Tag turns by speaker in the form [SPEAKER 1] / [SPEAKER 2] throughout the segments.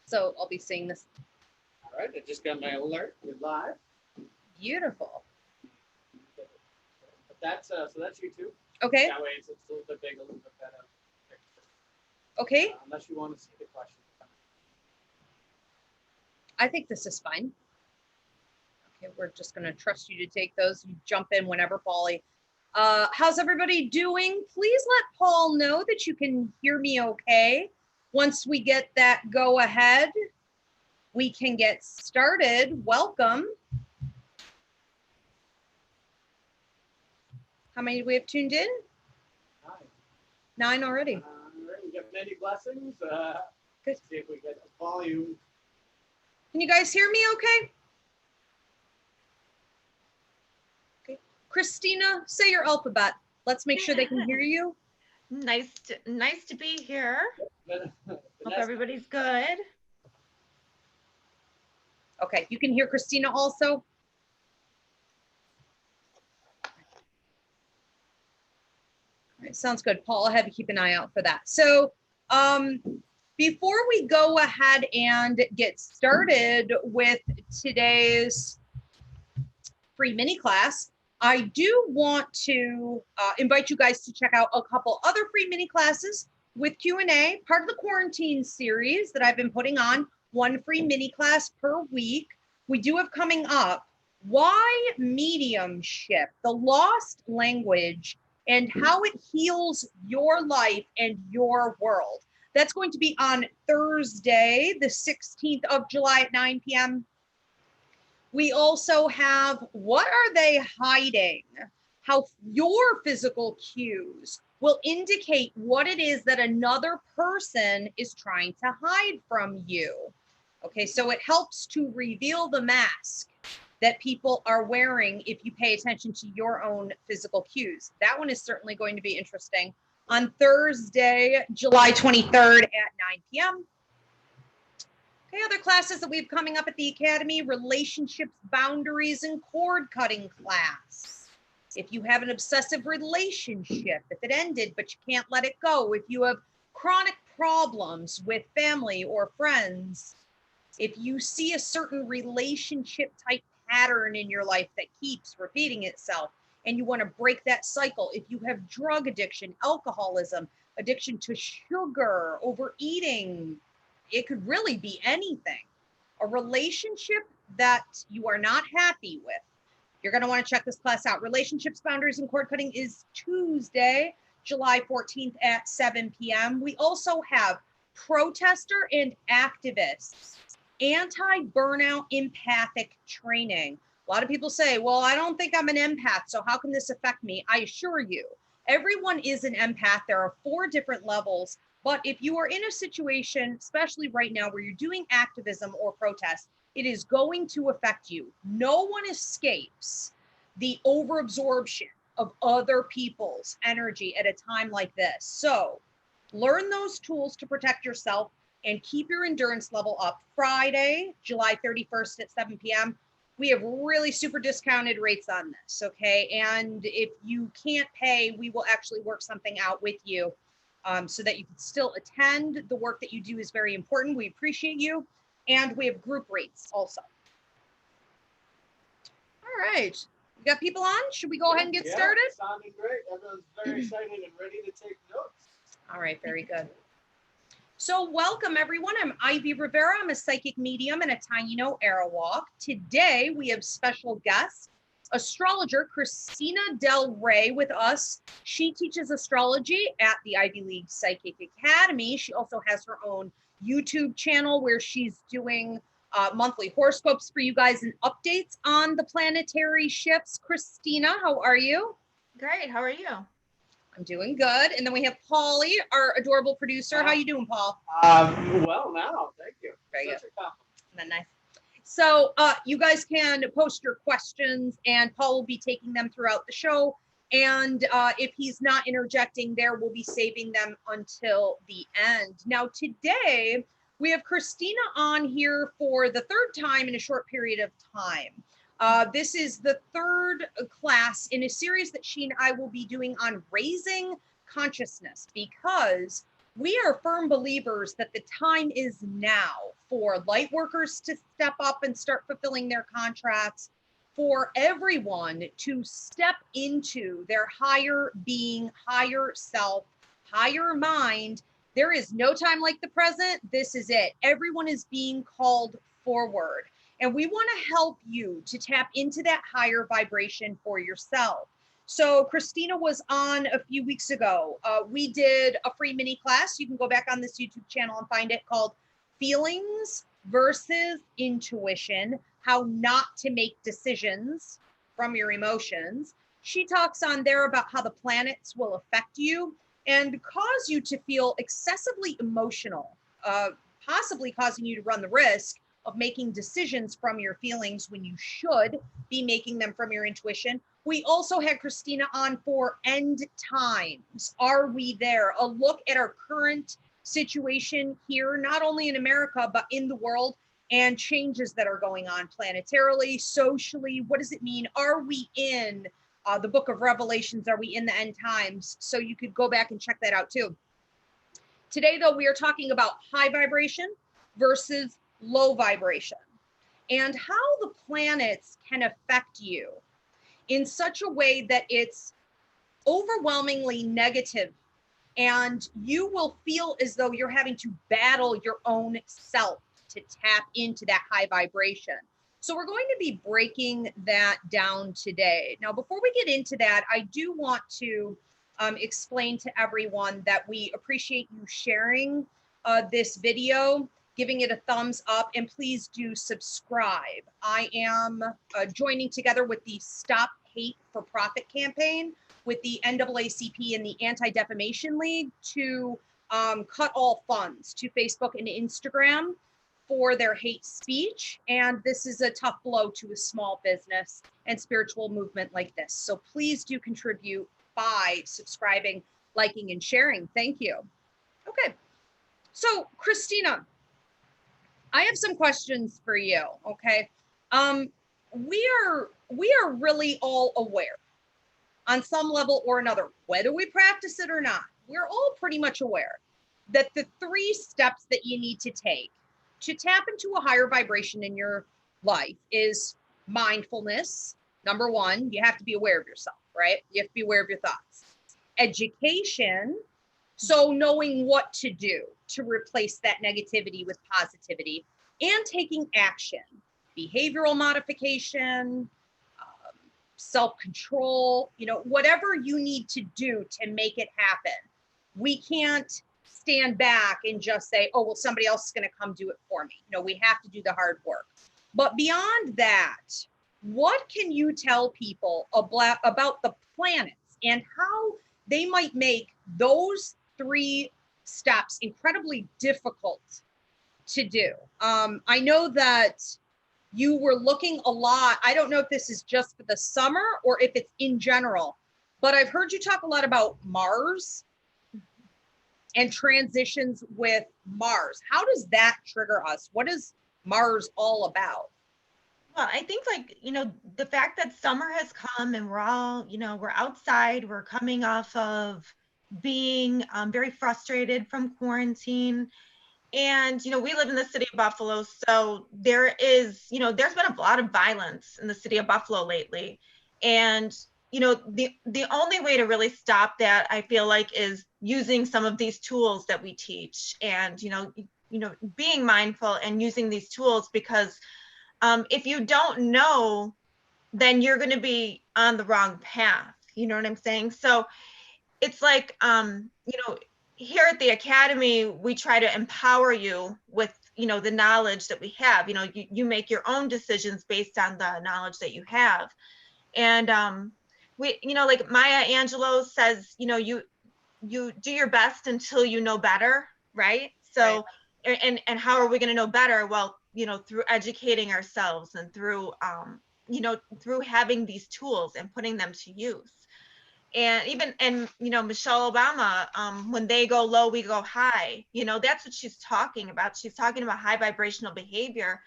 [SPEAKER 1] So I'll be seeing this.
[SPEAKER 2] All right, I just got my alert. You're live.
[SPEAKER 1] Beautiful.
[SPEAKER 2] But that's so that's YouTube.
[SPEAKER 1] Okay.
[SPEAKER 2] That way it's a little bit big, a little bit better.
[SPEAKER 1] Okay.
[SPEAKER 2] Unless you want to see the question.
[SPEAKER 1] I think this is fine. Okay, we're just going to trust you to take those. You jump in whenever, Paulie. How's everybody doing? Please let Paul know that you can hear me okay. Once we get that go ahead, we can get started. Welcome. How many do we have tuned in? 9 already.
[SPEAKER 2] All right, we got many blessings.
[SPEAKER 1] Good.
[SPEAKER 2] See if we get a volume.
[SPEAKER 1] Can you guys hear me okay? Okay. Christina, say your alphabet. Let's make sure they can hear you.
[SPEAKER 3] Nice to be here. Hope everybody's good.
[SPEAKER 1] Okay, you can hear Christina also? All right, sounds good. Paul, I'll have you keep an eye out for that. So before we go ahead and get started with today's free mini class, I do want to invite you guys to check out a couple other free mini classes with Q&A, part of the quarantine series that I've been putting on, one free mini class per week. We do have coming up, Why Mediumship, the Lost Language, and how it heals your life and your world. That's going to be on Thursday, the 16th of July at 9 p.m. We also have What Are They Hiding? How your physical cues will indicate what it is that another person is trying to hide from you. Okay, so it helps to reveal the mask that people are wearing if you pay attention to your own physical cues. That one is certainly going to be interesting. On Thursday, July 23rd at 9 p.m. Okay, other classes that we have coming up at the Academy, relationships, boundaries, and cord cutting class. If you have an obsessive relationship, if it ended but you can't let it go, if you have chronic problems with family or friends, if you see a certain relationship type pattern in your life that keeps repeating itself and you want to break that cycle, if you have drug addiction, alcoholism, addiction to sugar, overeating, it could really be anything. A relationship that you are not happy with, you're going to want to check this class out. Relationships, Boundaries, and Cord Cutting is Tuesday, July 14th at 7 p.m. We also have Protester and Activists, Anti-Burnout Empathic Training. A lot of people say, well, I don't think I'm an empath, so how can this affect me? I assure you, everyone is an empath. There are 4 different levels. But if you are in a situation, especially right now, where you're doing activism or protest, it is going to affect you. No one escapes the overabsorption of other people's energy at a time like this. So learn those tools to protect yourself and keep your endurance level up. Friday, July 31st at 7 p.m. We have really super discounted rates on this, okay? And if you can't pay, we will actually work something out with you so that you can still attend. The work that you do is very important. We appreciate you. And we have group rates also. All right. We got people on? Should we go ahead and get started?
[SPEAKER 2] Sounding great. Everyone's very excited and ready to take notes.
[SPEAKER 1] All right, very good. So welcome everyone. I'm Ivy Rivera. I'm a psychic medium and a tiny know Arawak. Today we have special guest, astrologer Christina Del Rey with us. She teaches astrology at the Ivy League Psychic Academy. She also has her own YouTube channel where she's doing monthly horoscopes for you guys and updates on the planetary shifts. Christina, how are you?
[SPEAKER 3] Great. How are you?
[SPEAKER 1] I'm doing good. And then we have Paulie, our adorable producer. How you doing, Paul?
[SPEAKER 2] Well, now, thank you.
[SPEAKER 1] Very
[SPEAKER 2] Such
[SPEAKER 1] good.
[SPEAKER 2] a compliment.
[SPEAKER 1] Isn't that nice? So you guys can post your questions and Paul will be taking them throughout the show. And if he's not interjecting there, we'll be saving them until the end. Now, today, we have Christina on here for the 3rd time in a short period of time. This is the third class in a series that she and I will be doing on raising consciousness, because we are firm believers that the time is now for light workers to step up and start fulfilling their contracts, for everyone to step into their higher being, higher self, higher mind. There is no time like the present. This is it. Everyone is being called forward. And we want to help you to tap into that higher vibration for yourself. So Christina was on a few weeks ago. We did a free mini class. You can go back on this YouTube channel and find it, called Feelings versus Intuition, How Not to Make Decisions from Your Emotions. She talks on there about how the planets will affect you and cause you to feel excessively emotional, possibly causing you to run the risk of making decisions from your feelings when you should be making them from your intuition. We also had Christina on for end times. Are we there? A look at our current situation here, not only in America, but in the world, and changes that are going on planetarily, socially. What does it mean? Are we in the book of Revelations? Are we in the end times? So you could go back and check that out too. Today, though, we are talking about high vibration versus low vibration, and how the planets can affect you in such a way that it's overwhelmingly negative, and you will feel as though you're having to battle your own self to tap into that high vibration. So we're going to be breaking that down today. Now, before we get into that, I do want to explain to everyone that we appreciate you sharing this video, giving it a thumbs up, and please do subscribe. I am joining together with the Stop Hate for Profit campaign with the NAACP and the Anti-Defamation League to cut all funds to Facebook and Instagram for their hate speech. And this is a tough blow to a small business and spiritual movement like this. So please do contribute by subscribing, liking, and sharing. Thank you. Okay. So Christina, I have some questions for you, okay? We are really all aware on some level or another, whether we practice it or not. We're all pretty much aware that the 3 steps that you need to take to tap into a higher vibration in your life is mindfulness. Number 1, you have to be aware of yourself, right? You have to be aware of your thoughts. Education, so knowing what to do to replace that negativity with positivity, and taking action, behavioral modification, self-control, whatever you need to do to make it happen. We can't stand back and just say, oh, well, somebody else is going to come do it for me. We have to do the hard work. But beyond that, what can you tell people about the planets and how they might make those 3 steps incredibly difficult to do? I know that you were looking a lot. I don't know if this is just for the summer or if it's in general, but I've heard you talk a lot about Mars and transitions with Mars. How does that trigger us? What is Mars all about?
[SPEAKER 3] Well, I think the fact that summer has come and we're all, we're outside, we're coming off of being very frustrated from quarantine. And, we live in the city of Buffalo. So there is, there's been a lot of violence in the city of Buffalo lately. And, the only way to really stop that, I feel like, is using some of these tools that we teach and, being mindful and using these tools, because if you don't know, then you're going to be on the wrong path. You know what I'm saying? So it's like, here at the Academy, we try to empower you with, the knowledge that we have. You make your own decisions based on the knowledge that you have. And we, like Maya Angelou says, you do your best until you know better, right? So, right. And how are we going to know better? Well, through educating ourselves and through, through having these tools and putting them to use. And Michelle Obama, when they go low, we go high. That's what she's talking about. She's talking about high vibrational behavior.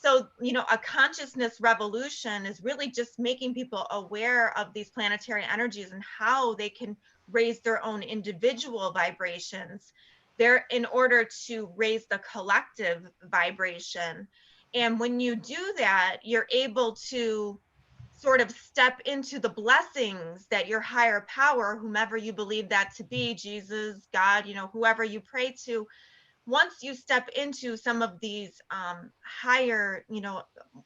[SPEAKER 3] So, you know, a consciousness revolution is really just making people aware of these planetary energies and how they can raise their own individual vibrations there in order to raise the collective vibration. And when you do that, you're able to sort of step into the blessings that your higher power, whomever you believe that to be, Jesus, God, you know, whoever you pray to, once you step into some of these higher, you know,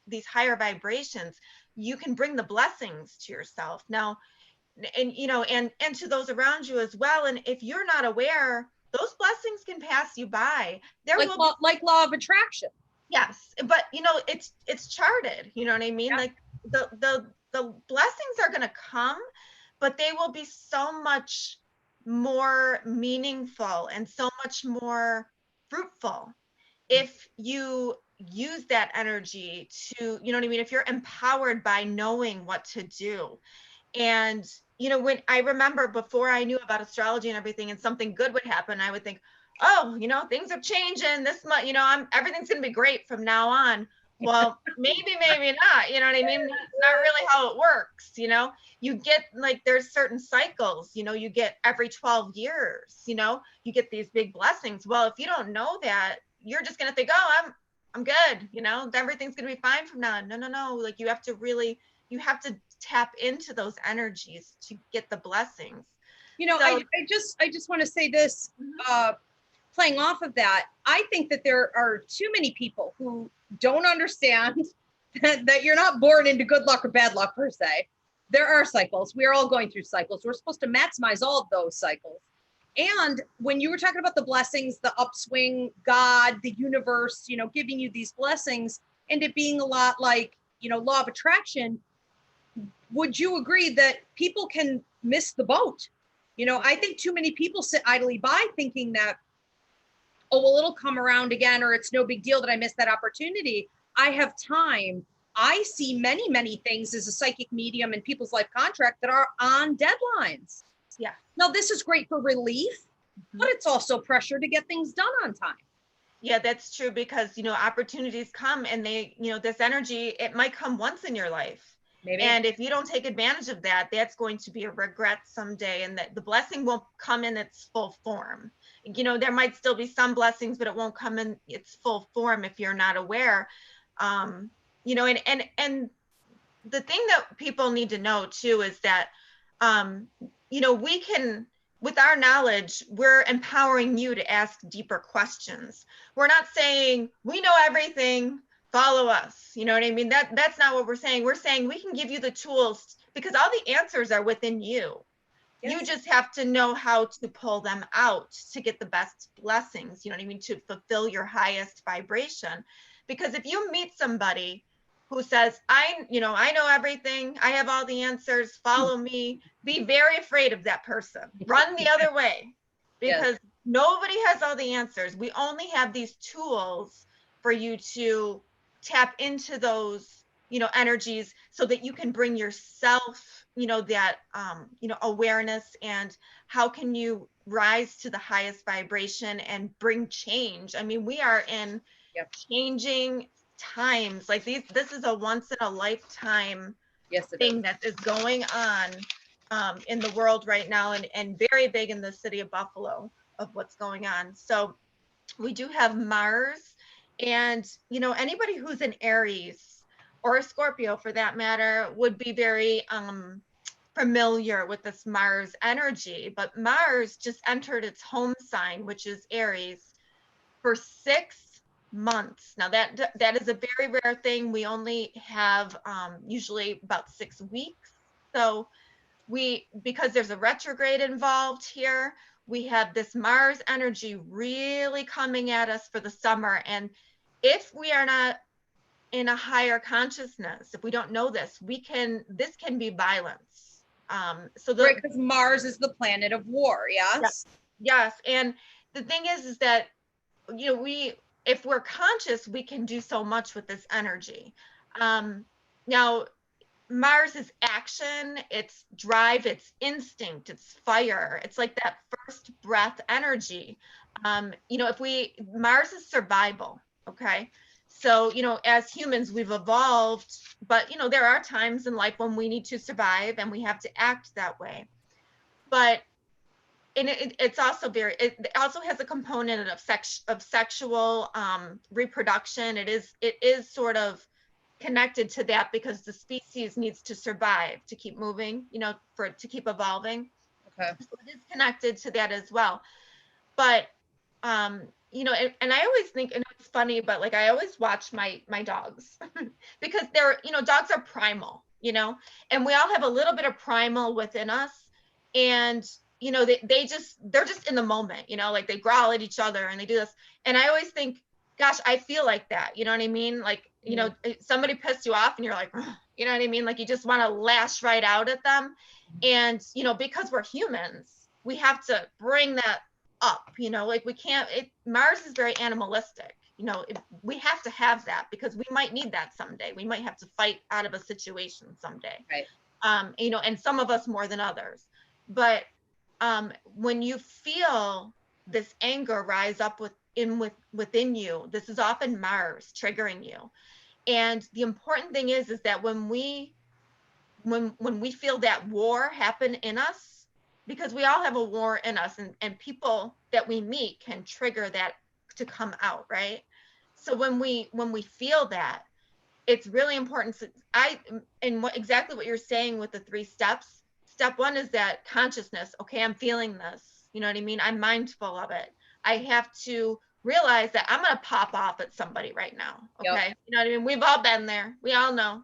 [SPEAKER 3] these higher vibrations, you can bring the blessings to yourself now, and you know, and to those around you as well. And if you're not aware, those blessings can pass you by. There
[SPEAKER 1] Like
[SPEAKER 3] will be,
[SPEAKER 1] like law of attraction.
[SPEAKER 3] yes, but you know, it's charted, you know what I mean?
[SPEAKER 1] Yeah.
[SPEAKER 3] Like the blessings are going to come, but they will be so much more meaningful and so much more fruitful if you use that energy to, you know what I mean, if you're empowered by knowing what to do. And you know, when I remember before I knew about astrology and everything, and something good would happen, I would think, oh, you know, things are changing this much, you know, everything's going to be great from now on. Well, maybe not, you know what I mean? That's not really how it works, you know. You get, like, there's certain cycles, you know, you get every 12 years, you know, you get these big blessings. Well, if you don't know that, you're just going to think, oh, I'm good, you know, everything's going to be fine from now on. No, like, you have to tap into those energies to get the blessings.
[SPEAKER 1] You know,
[SPEAKER 3] So,
[SPEAKER 1] I just want to say this, playing off of that, I think that there are too many people who don't understand that you're not born into good luck or bad luck per se. There are cycles. We are all going through cycles. We're supposed to maximize all of those cycles. And when you were talking about the blessings, the upswing, God, the universe, you know, giving you these blessings, and it being a lot like, you know, law of attraction, would you agree that people can miss the boat? You know, I think too many people sit idly by thinking that, oh, well, it'll come around again, or it's no big deal that I missed that opportunity. I have time. I see many, many things as a psychic medium in people's life contract that are on deadlines.
[SPEAKER 3] yeah.
[SPEAKER 1] Now, this is great for relief, but it's also pressure to get things done on time.
[SPEAKER 3] Yeah, that's true, because, you know, opportunities come, and they, you know, this energy, it might come once in your life.
[SPEAKER 1] Maybe.
[SPEAKER 3] And if you don't take advantage of that, that's going to be a regret someday, and that the blessing won't come in its full form. You know, there might still be some blessings, but it won't come in its full form if you're not aware. You know, and the thing that people need to know too is that, you know, we can, with our knowledge, we're empowering you to ask deeper questions. We're not saying we know everything, follow us. You know what I mean? That's not what we're saying. We're saying we can give you the tools, because all the answers are within you. Yes. You just have to know how to pull them out to get the best blessings, you know what I mean, to fulfill your highest vibration. Because if you meet somebody who says, I know everything, I have all the answers, follow me, be very afraid of that person. Run the other way, because yes. Nobody has all the answers. We only have these tools for you to tap into those, you know, energies, so that you can bring yourself, you know, that, you know, awareness, and how can you rise to the highest vibration and bring change. I mean, we are in changing times. Like this is a once in a lifetime thing that is going on in the world right now, and very big in the city of Buffalo, of what's going on. So we do have Mars, and, you know, anybody who's an Aries or a Scorpio for that matter would be very familiar with this Mars energy. But Mars just entered its home sign, which is Aries, for 6 months. Now that is a very rare thing. We only have usually about 6 weeks. So because there's a retrograde involved here, we have this Mars energy really coming at us for the summer. And if we are not in a higher consciousness, if we don't know this, this can be violence. Right,
[SPEAKER 1] because Mars is the planet of war. Yes.
[SPEAKER 3] Yes. And the thing is that, you know, if we're conscious, we can do so much with this energy. Now, Mars is action, it's drive, it's instinct, it's fire. It's like that first breath energy. You know, Mars is survival. Okay. So, as humans, we've evolved, but, there are times in life when we need to survive and we have to act that way. But, and it's also it also has a component of sexual reproduction. It is sort of connected to that because the species needs to survive, to keep moving, to keep evolving.
[SPEAKER 1] Okay.
[SPEAKER 3] So it is connected to that as well. But, and I always think, and it's funny, but like, I always watch my dogs because they're, dogs are primal, and we all have a little bit of primal within us. And, they're just in the moment, like they growl at each other and they do this. And I always think, gosh, I feel like that. You know what I mean? Like, somebody pissed you off and you're like, you know what I mean? Like you just want to lash right out at them. And, because we're humans, we have to bring that up, like we can't, Mars is very animalistic, we have to have that because we might need that someday. We might have to fight out of a situation someday.
[SPEAKER 1] Right.
[SPEAKER 3] And some of us more than others. But when you feel this anger rise up within you, this is often Mars triggering you. And the important thing is that when we feel that war happen in us, because we all have a war in us, and people that we meet can trigger that to come out, right? So when we feel that, it's really important. Exactly what you're saying with the 3 steps. Step 1 is that consciousness. Okay, I'm feeling this. You know what I mean? I'm mindful of it. I have to realize that I'm going to pop off at somebody right now. Okay. Yep. You know what I mean? We've all been there. We all know.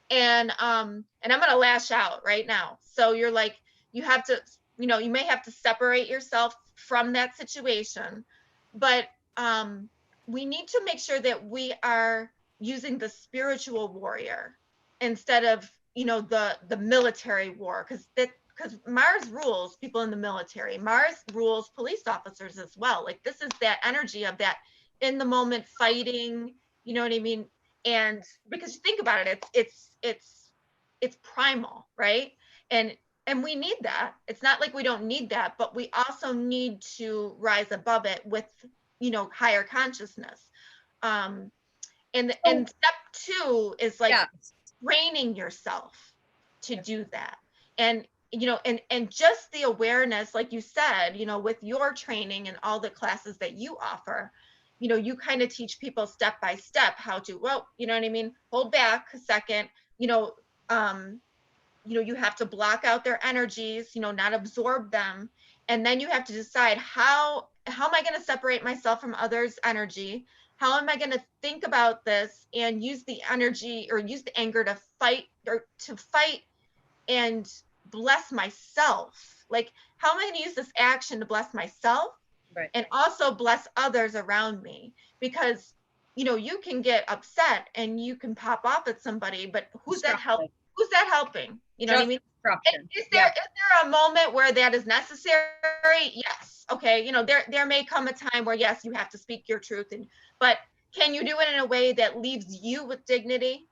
[SPEAKER 3] And I'm going to lash out right now. So you're like, you have to, you may have to separate yourself from that situation, but we need to make sure that we are using the spiritual warrior instead of, the military war, because Mars rules people in the military. Mars rules police officers as well. Like this is that energy of that in the moment fighting, you know what I mean? And because you think about it, it's primal, right? And we need that. It's not like we don't need that, but we also need to rise above it with, higher consciousness. And step 2 is like training yourself to do that. And, and just the awareness, like you said, with your training and all the classes that you offer, you kind of teach people step by step how to, well, you know what I mean? Hold back a second, you have to block out their energies, not absorb them. And then you have to decide how am I going to separate myself from others' energy? How am I going to think about this and use the energy or use the anger to fight and bless myself? Like, how am I going to use this action to bless myself? Right. And also bless others around me? Because, you can get upset and you can pop off at somebody, but who's that helping? Who's that helping? You know what I mean? Is there a moment where that is necessary? Yes. Okay. There may come a time where, yes, you have to speak your truth, but can you do it in a way that leaves you with dignity?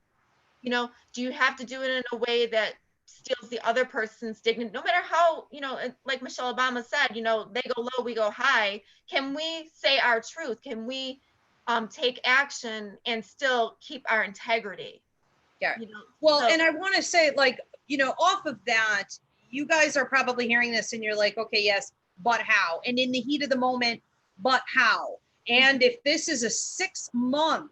[SPEAKER 3] Do you have to do it in a way that steals the other person's dignity? No matter how, like Michelle Obama said, they go low, we go high. Can we say our truth? Can we take action and still keep our integrity?
[SPEAKER 1] Yeah. And I want to say, like, off of that, you guys are probably hearing this and you're like, okay, yes, but how? And in the heat of the moment, but how? And if this is a 6-month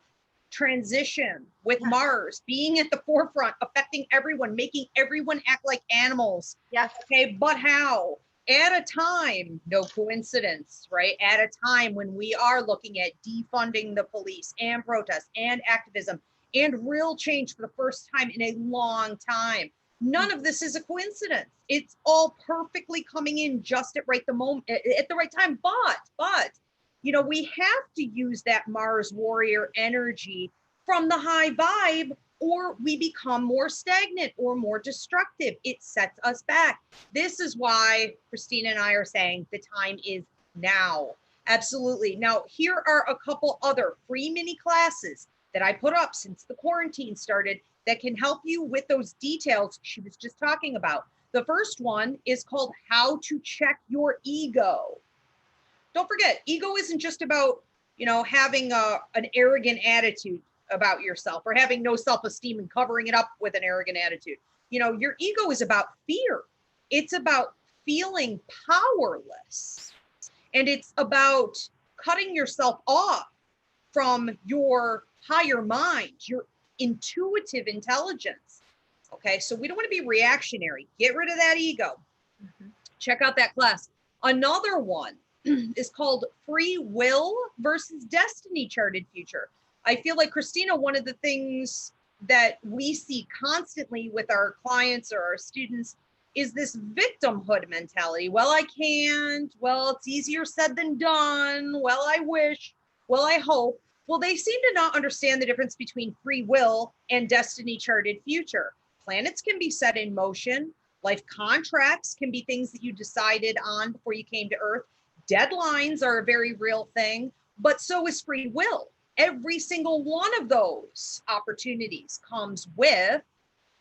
[SPEAKER 1] transition with Mars being at the forefront, affecting everyone, making everyone act like animals.
[SPEAKER 3] Yes.
[SPEAKER 1] Okay, but how? At a time, no coincidence, right? At a time when we are looking at defunding the police and protest and activism and real change for the first time in a long time. None of this is a coincidence. It's all perfectly coming in just at the right time. But, we have to use that Mars warrior energy from the high vibe, or we become more stagnant or more destructive. It sets us back. This is why Christina and I are saying the time is now. Absolutely. Now, here are a couple other free mini classes that I put up since the quarantine started that can help you with those details she was just talking about. The first one is called How to Check Your Ego. Don't forget, ego isn't just about, having an arrogant attitude about yourself, or having no self-esteem and covering it up with an arrogant attitude. Your ego is about fear. It's about feeling powerless. And it's about cutting yourself off from your higher mind, your intuitive intelligence. Okay, so we don't want to be reactionary. Get rid of that ego. Mm-hmm. Check out that class. Another one is called Free Will versus Destiny Charted Future. I feel like, Christina, one of the things that we see constantly with our clients or our students is this victimhood mentality. Well, I can't. Well, it's easier said than done. Well, I wish. Well, I hope. Well, they seem to not understand the difference between free will and destiny charted future. Planets can be set in motion. Life contracts can be things that you decided on before you came to Earth. Deadlines are a very real thing, but so is free will. Every single one of those opportunities comes with,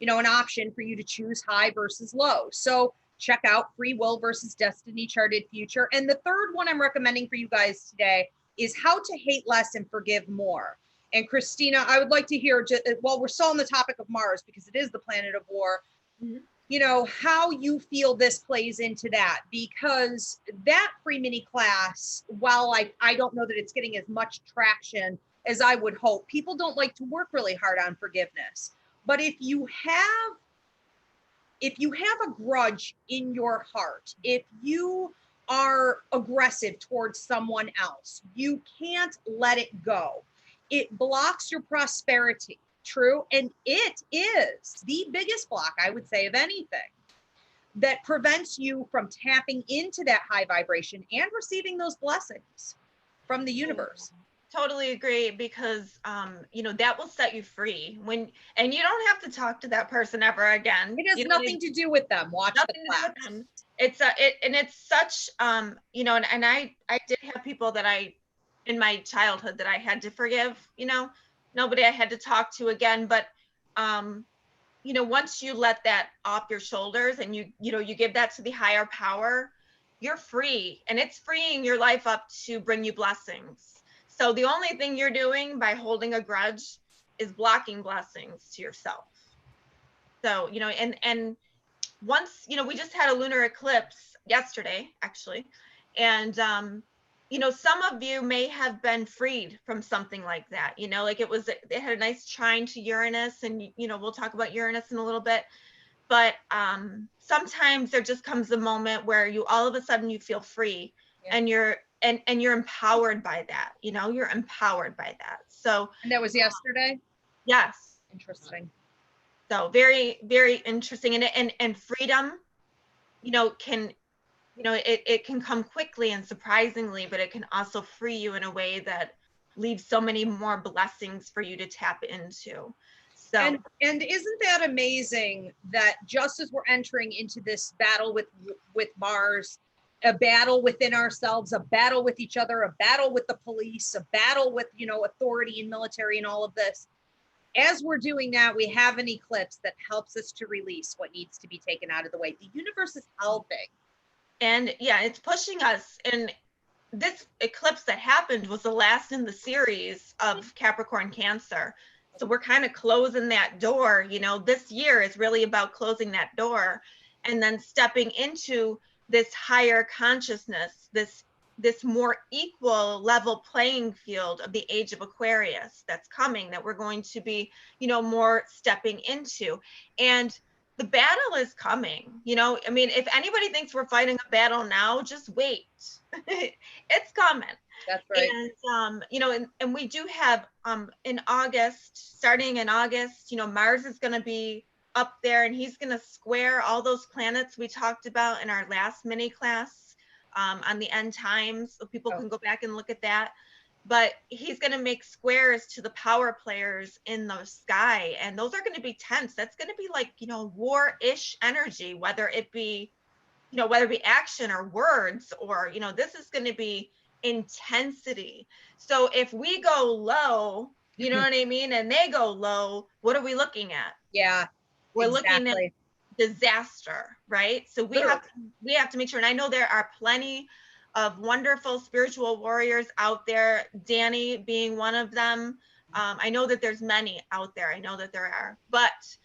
[SPEAKER 1] an option for you to choose high versus low. So check out Free Will versus Destiny Charted Future. And the third one I'm recommending for you guys today is How to Hate Less and Forgive More. And Christina, I would like to hear, while we're still on the topic of Mars, because it is the planet of war, how you feel this plays into that. Because that free mini class, while I don't know that it's getting as much traction as I would hope, people don't like to work really hard on forgiveness. But if you have a grudge in your heart, if you are aggressive towards someone else, you can't let it go. It blocks your prosperity. True. And it is the biggest block, I would say, of anything that prevents you from tapping into that high vibration and receiving those blessings from the universe.
[SPEAKER 3] Totally agree, because that will set you free and you don't have to talk to that person ever again.
[SPEAKER 1] It has nothing to do with them. Watch the class.
[SPEAKER 3] It's such and I did have people that in my childhood that I had to forgive, nobody I had to talk to again. But once you let that off your shoulders and you give that to the higher power, you're free, and it's freeing your life up to bring you blessings. So the only thing you're doing by holding a grudge is blocking blessings to yourself. So, and once, we just had a lunar eclipse yesterday, actually. And, some of you may have been freed from something like that, like it had a nice trine to Uranus, and, we'll talk about Uranus in a little bit. But sometimes there just comes a moment where all of a sudden you feel free, and you're empowered by that, you're empowered by that. So,
[SPEAKER 1] and that was yesterday?
[SPEAKER 3] Yes.
[SPEAKER 1] Interesting.
[SPEAKER 3] So very, very interesting. And freedom, can, it can come quickly and surprisingly, but it can also free you in a way that leaves so many more blessings for you to tap into. So,
[SPEAKER 1] and isn't that amazing that just as we're entering into this battle with Mars, a battle within ourselves, a battle with each other, a battle with the police, a battle with, authority and military and all of this. As we're doing that, we have an eclipse that helps us to release what needs to be taken out of the way. The universe is helping.
[SPEAKER 3] And it's pushing us. And this eclipse that happened was the last in the series of Capricorn Cancer. So we're kind of closing that door. This year is really about closing that door and then stepping into this higher consciousness, this more equal level playing field of the age of Aquarius that's coming, that we're going to be, more stepping into. And the battle is coming, if anybody thinks we're fighting a battle now, just wait. It's coming.
[SPEAKER 1] That's right.
[SPEAKER 3] And, and we do have, in August, starting in August, Mars is going to be up there, and he's going to square all those planets we talked about in our last mini class on the end times. So people can go back and look at that. But he's going to make squares to the power players in the sky, and those are going to be tense. That's going to be like, war-ish energy, whether it be action or words, or, this is going to be intensity. So if we go low, you know what I mean, and they go low, what are we looking at?
[SPEAKER 1] Yeah.
[SPEAKER 3] We're looking at disaster, right? So we have to make sure. And I know there are plenty of wonderful spiritual warriors out there, Danny being one of them. I know that there's many out there. I know that there are, but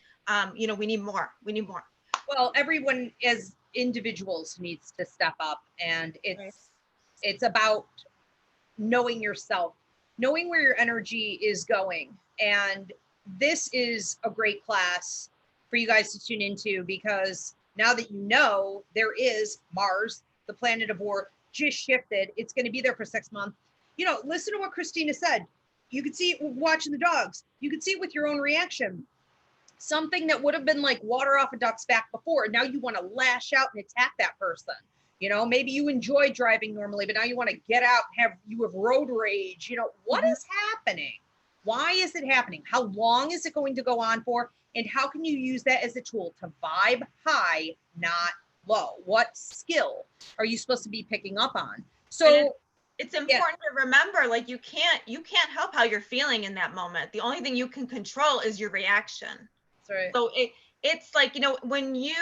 [SPEAKER 3] you know, we need more. We need more.
[SPEAKER 1] Well, everyone as individuals needs to step up, and it's about knowing yourself, knowing where your energy is going. And this is a great class for you guys to tune into, because now that you know there is Mars, the planet of war, just shifted. It's going to be there for 6 months. You know, listen to what Christina said. You could see it watching the dogs. You could see it with your own reaction. Something that would have been like water off a duck's back before, now you want to lash out and attack that person. You know, maybe you enjoy driving normally, but now you want to get out and have road rage. You know, what is happening? Why is it happening? How long is it going to go on for? And how can you use that as a tool to vibe high, not low? What skill are you supposed to be picking up on? So
[SPEAKER 3] it's important to remember, like, you can't help how you're feeling in that moment. The only thing you can control is your reaction.
[SPEAKER 1] That's right.
[SPEAKER 3] So it's like, you know, when you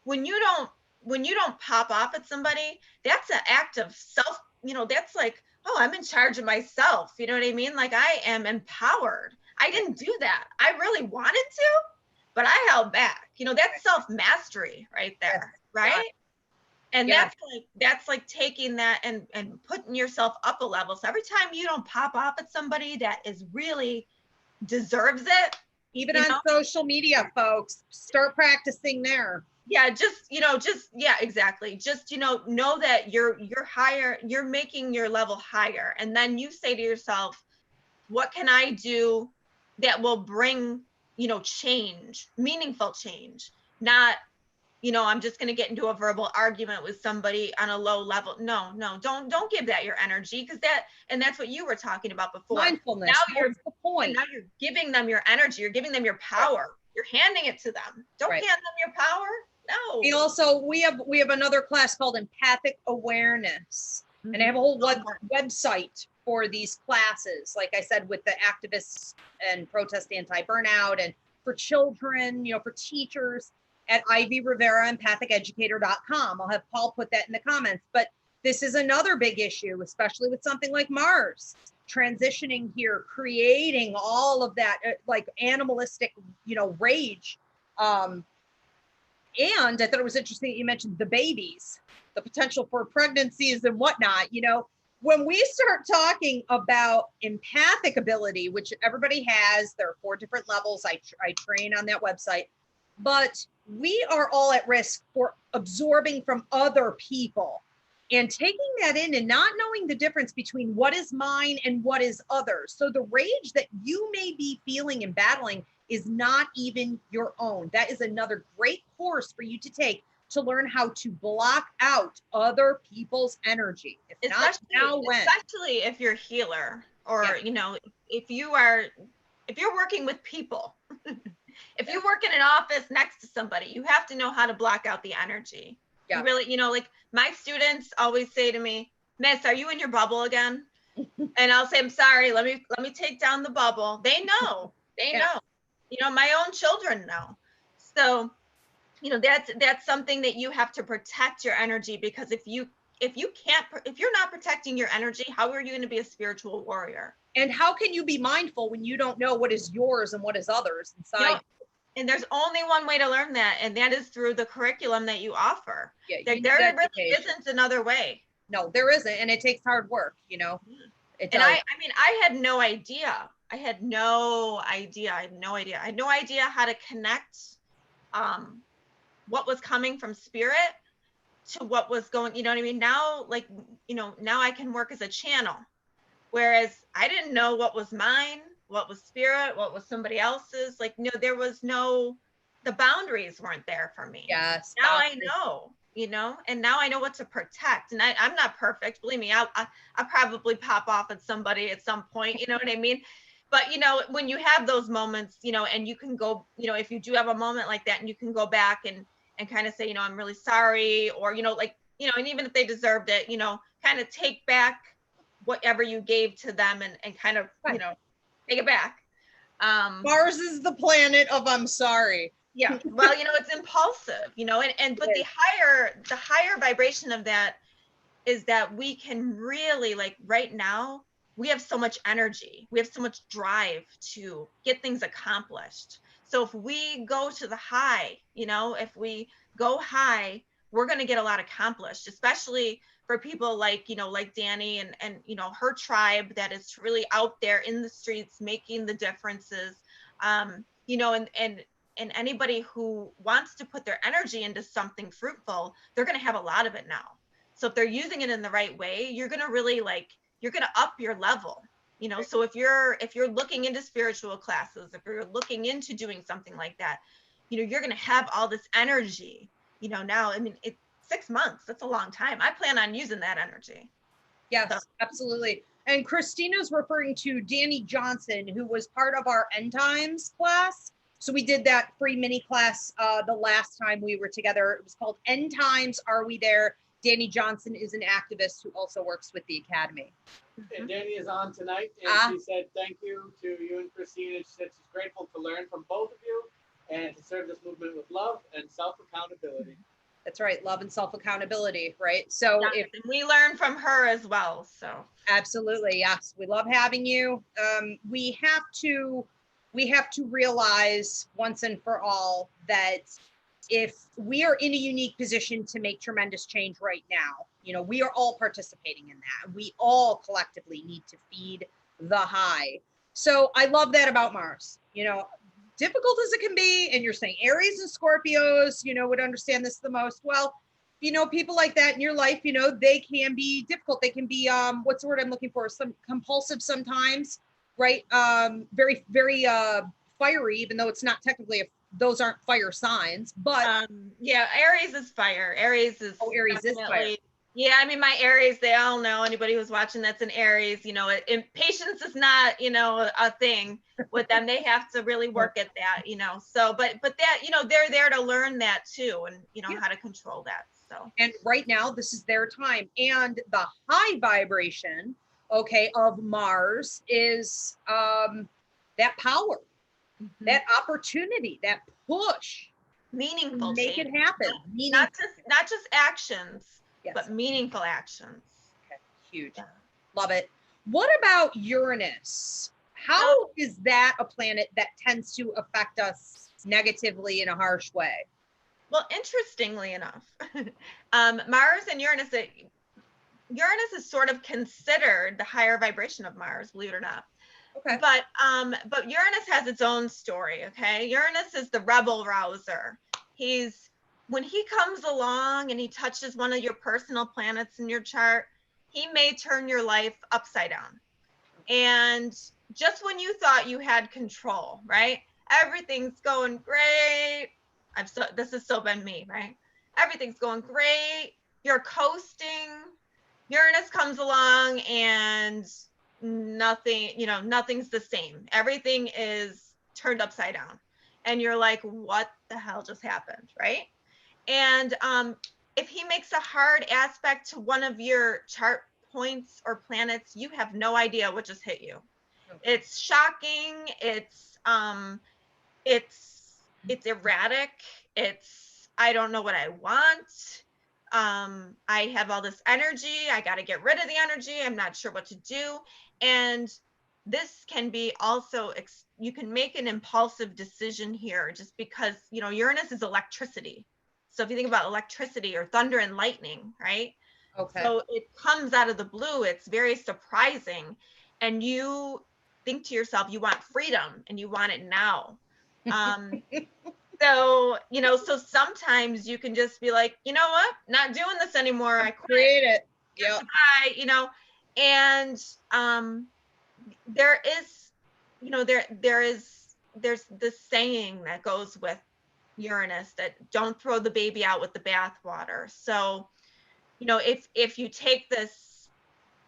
[SPEAKER 3] don't pop off at somebody, that's an act of self, you know, that's like, oh, I'm in charge of myself. You know what I mean? Like, I am empowered. I didn't do that. I really wanted to, but I held back. You know, that's self-mastery right there. Right. Yeah. And that's like taking that and putting yourself up a level. So every time you don't pop off at somebody that is really deserves it,
[SPEAKER 1] even on social media, folks, start practicing there.
[SPEAKER 3] Yeah, exactly. Just, you know that you're higher, you're making your level higher. And then you say to yourself, what can I do that will bring, you know, change, meaningful change? Not, you know, I'm just going to get into a verbal argument with somebody on a low level. No, don't give that your energy, because that's what you were talking about before.
[SPEAKER 1] Mindfulness.
[SPEAKER 3] Now
[SPEAKER 1] That's the point.
[SPEAKER 3] Now you're giving them your energy. You're giving them your power. You're handing it to them. Don't hand them your power. No.
[SPEAKER 1] And also, we have another class called Empathic Awareness, and I have a whole website for these classes. Like I said, with the activists and protest anti-burnout, and for children, you know, for teachers, at Ivy Rivera, empathiceducator.com. I'll have Paul put that in the comments. But this is another big issue, especially with something like Mars transitioning here, creating all of that like animalistic, you know, rage. And I thought it was interesting that you mentioned the babies, the potential for pregnancies and whatnot. You know, when we start talking about empathic ability, which everybody has, there are 4 different levels. I train on that website, but we are all at risk for absorbing from other people and taking that in and not knowing the difference between what is mine and what is others. So the rage that you may be feeling and battling is not even your own. That is another great course for you to take to learn how to block out other people's energy. If not now, when?
[SPEAKER 3] Especially if you're a healer, or, you know, if you're working with people. If you work in an office next to somebody, you have to know how to block out the energy. Yeah. You really, you know, like my students always say to me, Miss, are you in your bubble again? And I'll say, I'm sorry, let me take down the bubble. They know, know, you know, my own children know. So, you know, that's something that you have to protect your energy, because if you're not protecting your energy, how are you going to be a spiritual warrior?
[SPEAKER 1] And how can you be mindful when you don't know what is yours and what is others inside?
[SPEAKER 3] You know, and there's only one way to learn that, and that is through the curriculum that you offer. Yeah, there really isn't another way.
[SPEAKER 1] No, there isn't, and it takes hard work, you know.
[SPEAKER 3] And I mean, I had no idea. I had no idea how to connect what was coming from spirit to what was going, you know what I mean? Now, like, you know, now I can work as a channel. Whereas I didn't know what was mine, what was spirit, what was somebody else's. Like, no, the boundaries weren't there for me.
[SPEAKER 1] Yes.
[SPEAKER 3] Now I know, you know, and now I know what to protect. And I'm not perfect. Believe me, I'll probably pop off at somebody at some point, you know what I mean? But, you know, when you have those moments, you know, and you can go, you know, if you do have a moment like that, and you can go back and kind of say, you know, I'm really sorry, or, you know, like, you know, and even if they deserved it, you know, kind of take back whatever you gave to them and kind of, you know, take it back.
[SPEAKER 1] Mars is the planet of I'm sorry.
[SPEAKER 3] Yeah. Well, you know, it's impulsive, you know, but the higher vibration of that is that we can really, like right now, we have so much energy, we have so much drive to get things accomplished. So if we go to the high, if we go high, we're going to get a lot accomplished, especially for people like, like Danny and her tribe that is really out there in the streets making the differences. And anybody who wants to put their energy into something fruitful, they're going to have a lot of it now. So if they're using it in the right way, you're going to really you're going to up your level, so if you're looking into spiritual classes, if you're looking into doing something like that, you're going to have all this energy, now. I mean, it's 6 months. That's a long time. I plan on using that energy.
[SPEAKER 1] Yes,
[SPEAKER 3] So.
[SPEAKER 1] Absolutely. And Christina's referring to Danny Johnson, who was part of our End Times class. So we did that free mini class the last time we were together. It was called End Times, Are We There? Danny Johnson is an activist who also works with the Academy.
[SPEAKER 2] And Danny is on tonight, and she said thank you to you and Christina. She said she's grateful to learn from both of you and to serve this movement with love and self-accountability.
[SPEAKER 1] That's right, love and self-accountability, right? So
[SPEAKER 3] yes, and we learn from her as well. So
[SPEAKER 1] absolutely, yes, we love having you. We have to realize once and for all that if we are in a unique position to make tremendous change right now, we are all participating in that. We all collectively need to feed the high. So I love that about Mars, difficult as it can be. And you're saying Aries and Scorpios, would understand this the most. Well, people like that in your life, they can be difficult. They can be, what's the word I'm looking for? Some compulsive sometimes, right? Very, very fiery, even though it's not technically those aren't fire signs, but
[SPEAKER 3] yeah, Aries is fire. Aries is
[SPEAKER 1] fire.
[SPEAKER 3] Yeah, I mean, my Aries, they all know, anybody who's watching that's an Aries, patience is not, a thing with them. They have to really work at that, so, but that, they're there to learn that too, and, how to control that, so.
[SPEAKER 1] And right now, this is their time. And the high vibration, of Mars is that power, that opportunity, that push.
[SPEAKER 3] Meaningful
[SPEAKER 1] Make
[SPEAKER 3] change.
[SPEAKER 1] it happen.
[SPEAKER 3] Not just actions,
[SPEAKER 1] yes.
[SPEAKER 3] but meaningful actions.
[SPEAKER 1] Okay, huge. Yeah. Love it. What about Uranus? How is that a planet that tends to affect us negatively in a harsh way?
[SPEAKER 3] Well, interestingly enough, Mars and Uranus is sort of considered the higher vibration of Mars, believe it or not.
[SPEAKER 1] Okay.
[SPEAKER 3] But Uranus has its own story, okay? Uranus is the rebel rouser. When he comes along and he touches one of your personal planets in your chart, he may turn your life upside down. And just when you thought you had control, right? Everything's going great. This has so been me, right? Everything's going great. You're coasting. Uranus comes along and nothing's the same. Everything is turned upside down. And you're like, what the hell just happened, right? And if he makes a hard aspect to one of your chart points or planets, you have no idea what just hit you. Okay. It's shocking. It's erratic. I don't know what I want. I have all this energy. I got to get rid of the energy. I'm not sure what to do. And this can be also, you can make an impulsive decision here just because, Uranus is electricity. So if you think about electricity or thunder and lightning, right? Okay. So it comes out of the blue. It's very surprising. And you think to yourself, you want freedom and you want it now. So, so sometimes you can just be like, you know what, not doing this anymore. I quit.
[SPEAKER 1] Create it. Yeah.
[SPEAKER 3] And there's this saying that goes with Uranus that don't throw the baby out with the bathwater. So, if you take this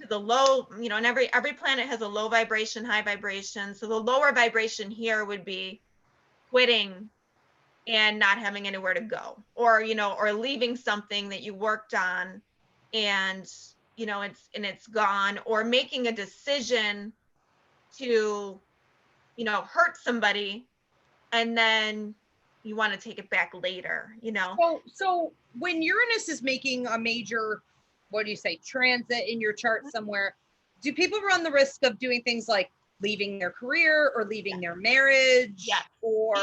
[SPEAKER 3] to the low, and every planet has a low vibration, high vibration. So the lower vibration here would be quitting and not having anywhere to go, or leaving something that you worked on and it's gone, or making a decision to hurt somebody and then you want to take it back later.
[SPEAKER 1] So when Uranus is making a major what do you say, transit in your chart somewhere, do people run the risk of doing things like leaving their career or leaving their marriage or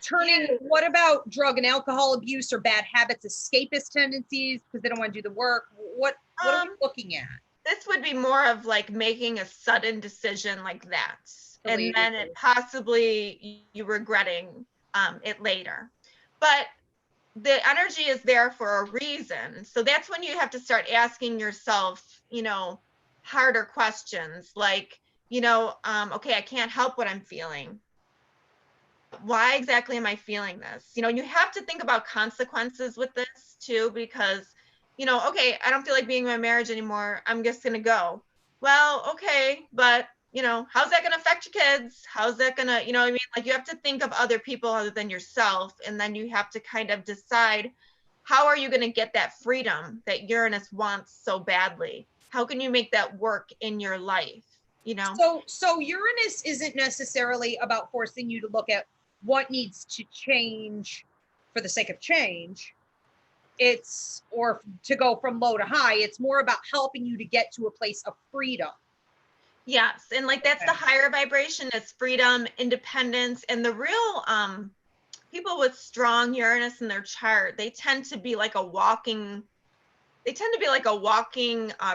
[SPEAKER 1] turning, what about drug and alcohol abuse or bad habits, escapist tendencies because they don't want to do the work? What are we looking at?
[SPEAKER 3] This would be more of like making a sudden decision like that. And then it possibly you regretting it later. But the energy is there for a reason. So that's when you have to start asking yourself, you know, harder questions like, you know, okay, I can't help what I'm feeling. Why exactly am I feeling this? You know, you have to think about consequences with this too, because, you know, okay, I don't feel like being in my marriage anymore. I'm just going to go. Well, okay, but you know, how's that going to affect your kids? How's that going to, you know what I mean? Like you have to think of other people other than yourself. And then you have to kind of decide, how are you going to get that freedom that Uranus wants so badly? How can you make that work in your life? You know?
[SPEAKER 1] So Uranus isn't necessarily about forcing you to look at what needs to change for the sake of change. It's, or to go from low to high. It's more about helping you to get to a place of freedom.
[SPEAKER 3] Yes, and like that's the higher vibration. It's freedom, independence, and the real people with strong Uranus in their chart, they tend to be like a walking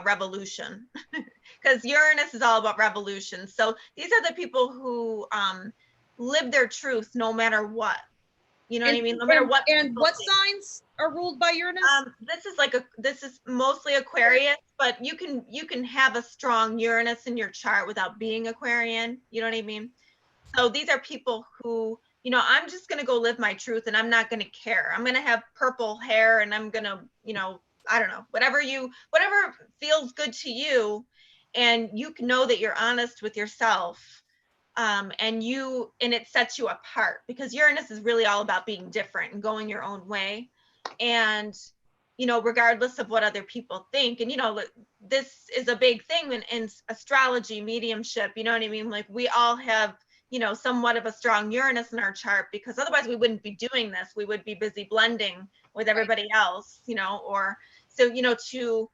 [SPEAKER 3] revolution, because Uranus is all about revolution. So these are the people who live their truth no matter what. You know what I mean? No matter what.
[SPEAKER 1] And what signs are ruled by Uranus?
[SPEAKER 3] This is mostly Aquarius, but you can have a strong Uranus in your chart without being Aquarian. You know what I mean? So these are people who, you know, I'm just gonna go live my truth and I'm not gonna care. I'm gonna have purple hair and I'm gonna, you know, I don't know, whatever feels good to you, and you can know that you're honest with yourself. And it sets you apart, because Uranus is really all about being different and going your own way. And, you know, regardless of what other people think, and, you know, this is a big thing in astrology, mediumship, you know what I mean? Like we all have, you know, somewhat of a strong Uranus in our chart, because otherwise we wouldn't be doing this. We would be busy blending with everybody else, you know, or so, you know, to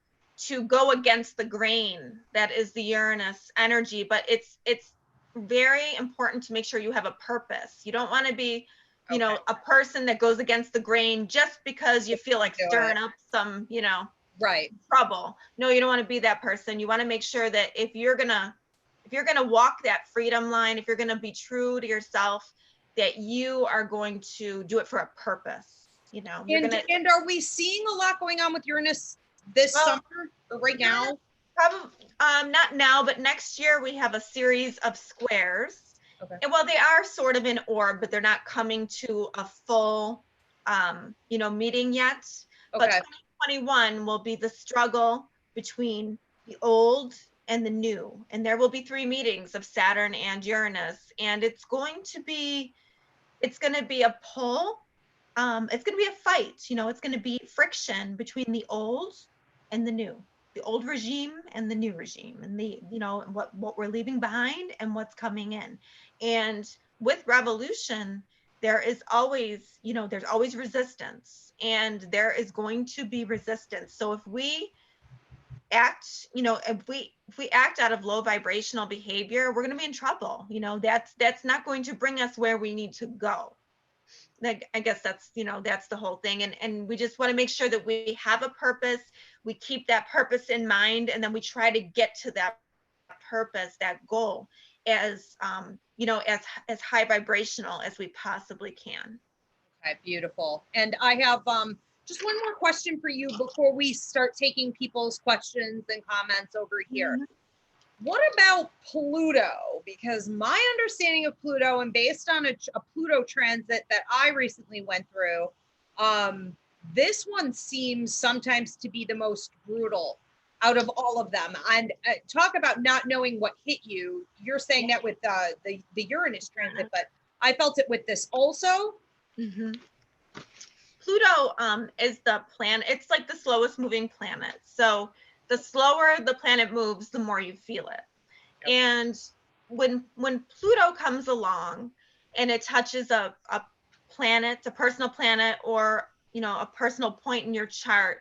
[SPEAKER 3] go against the grain, that is the Uranus energy. But it's very important to make sure you have a purpose. You don't want to be, you know, a person that goes against the grain just because you feel like stirring up some, you know, trouble. No, you don't want to be that person. You want to make sure that if you're gonna walk that freedom line, if you're gonna be true to yourself, that you are going to do it for a purpose. You know,
[SPEAKER 1] and are we seeing a lot going on with Uranus this summer or right now?
[SPEAKER 3] Probably not now, but next year we have a series of squares. And while they are sort of in orb, but they're not coming to a full, you know, meeting yet. But 2021 will be the struggle between the old and the new. And there will be 3 meetings of Saturn and Uranus. And it's going to be a pull. It's going to be a fight. You know, it's going to be friction between the old and the new. The old regime and the new regime, and the, you know, what we're leaving behind and what's coming in. And with revolution, there is always, you know, there's always resistance, and there is going to be resistance. So if we act, you know, if we act out of low vibrational behavior, we're going to be in trouble. You know, that's not going to bring us where we need to go. Like, I guess that's, you know, that's the whole thing. And we just want to make sure that we have a purpose, we keep that purpose in mind, and then we try to get to that purpose, that goal, as you know, as high vibrational as we possibly can.
[SPEAKER 1] Okay, beautiful. And I have just one more question for you before we start taking people's questions and comments over here. Mm-hmm. What about Pluto? Because my understanding of Pluto, and based on a Pluto transit that I recently went through, this one seems sometimes to be the most brutal out of all of them. And talk about not knowing what hit you. You're saying that with the Uranus transit, but I felt it with this also.
[SPEAKER 3] Mm-hmm. Pluto is the planet. It's like the slowest moving planet. So the slower the planet moves, the more you feel it. Yep. And when Pluto comes along and it touches a planet, a personal planet, or, you know, a personal point in your chart,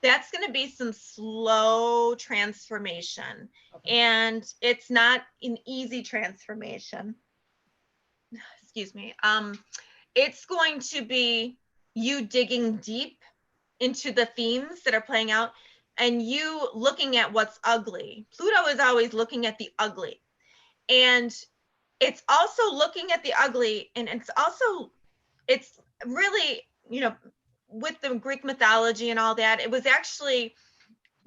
[SPEAKER 3] That's going to be some slow transformation.
[SPEAKER 1] Okay.
[SPEAKER 3] And it's not an easy transformation. Excuse me. It's going to be you digging deep into the themes that are playing out and you looking at what's ugly. Pluto is always looking at the ugly. And it's also looking at the ugly, and it's really, with the Greek mythology and all that, it was actually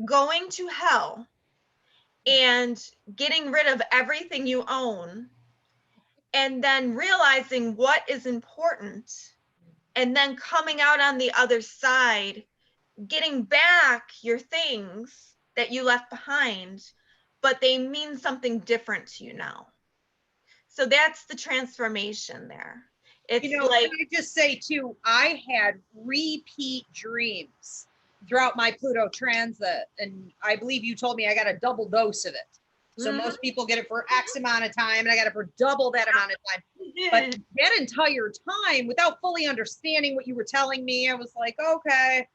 [SPEAKER 3] going to hell and getting rid of everything you own and then realizing what is important and then coming out on the other side, getting back your things that you left behind, but they mean something different to you now. So that's the transformation there. It's like,
[SPEAKER 1] can I just say too, I had repeat dreams throughout my Pluto transit, and I believe you told me I got a double dose of it. So most people get it for X amount of time, and I got it for double that amount of time. But that entire time, without fully understanding what you were telling me, I was like, okay.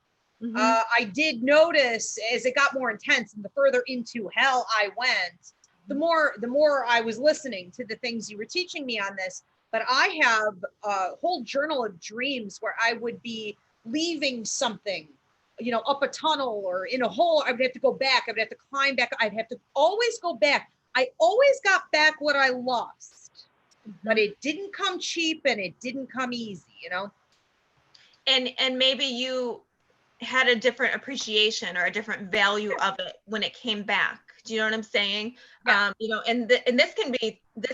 [SPEAKER 1] I did notice as it got more intense and the further into hell I went, the more I was listening to the things you were teaching me on this. But I have a whole journal of dreams where I would be leaving something, up a tunnel or in a hole. I would have to go back. I would have to climb back. I'd have to always go back. I always got back what I lost, but it didn't come cheap and it didn't come easy,
[SPEAKER 3] And maybe you had a different appreciation or a different value of it when it came back. Do you know what I'm saying?
[SPEAKER 1] Yeah.
[SPEAKER 3] And this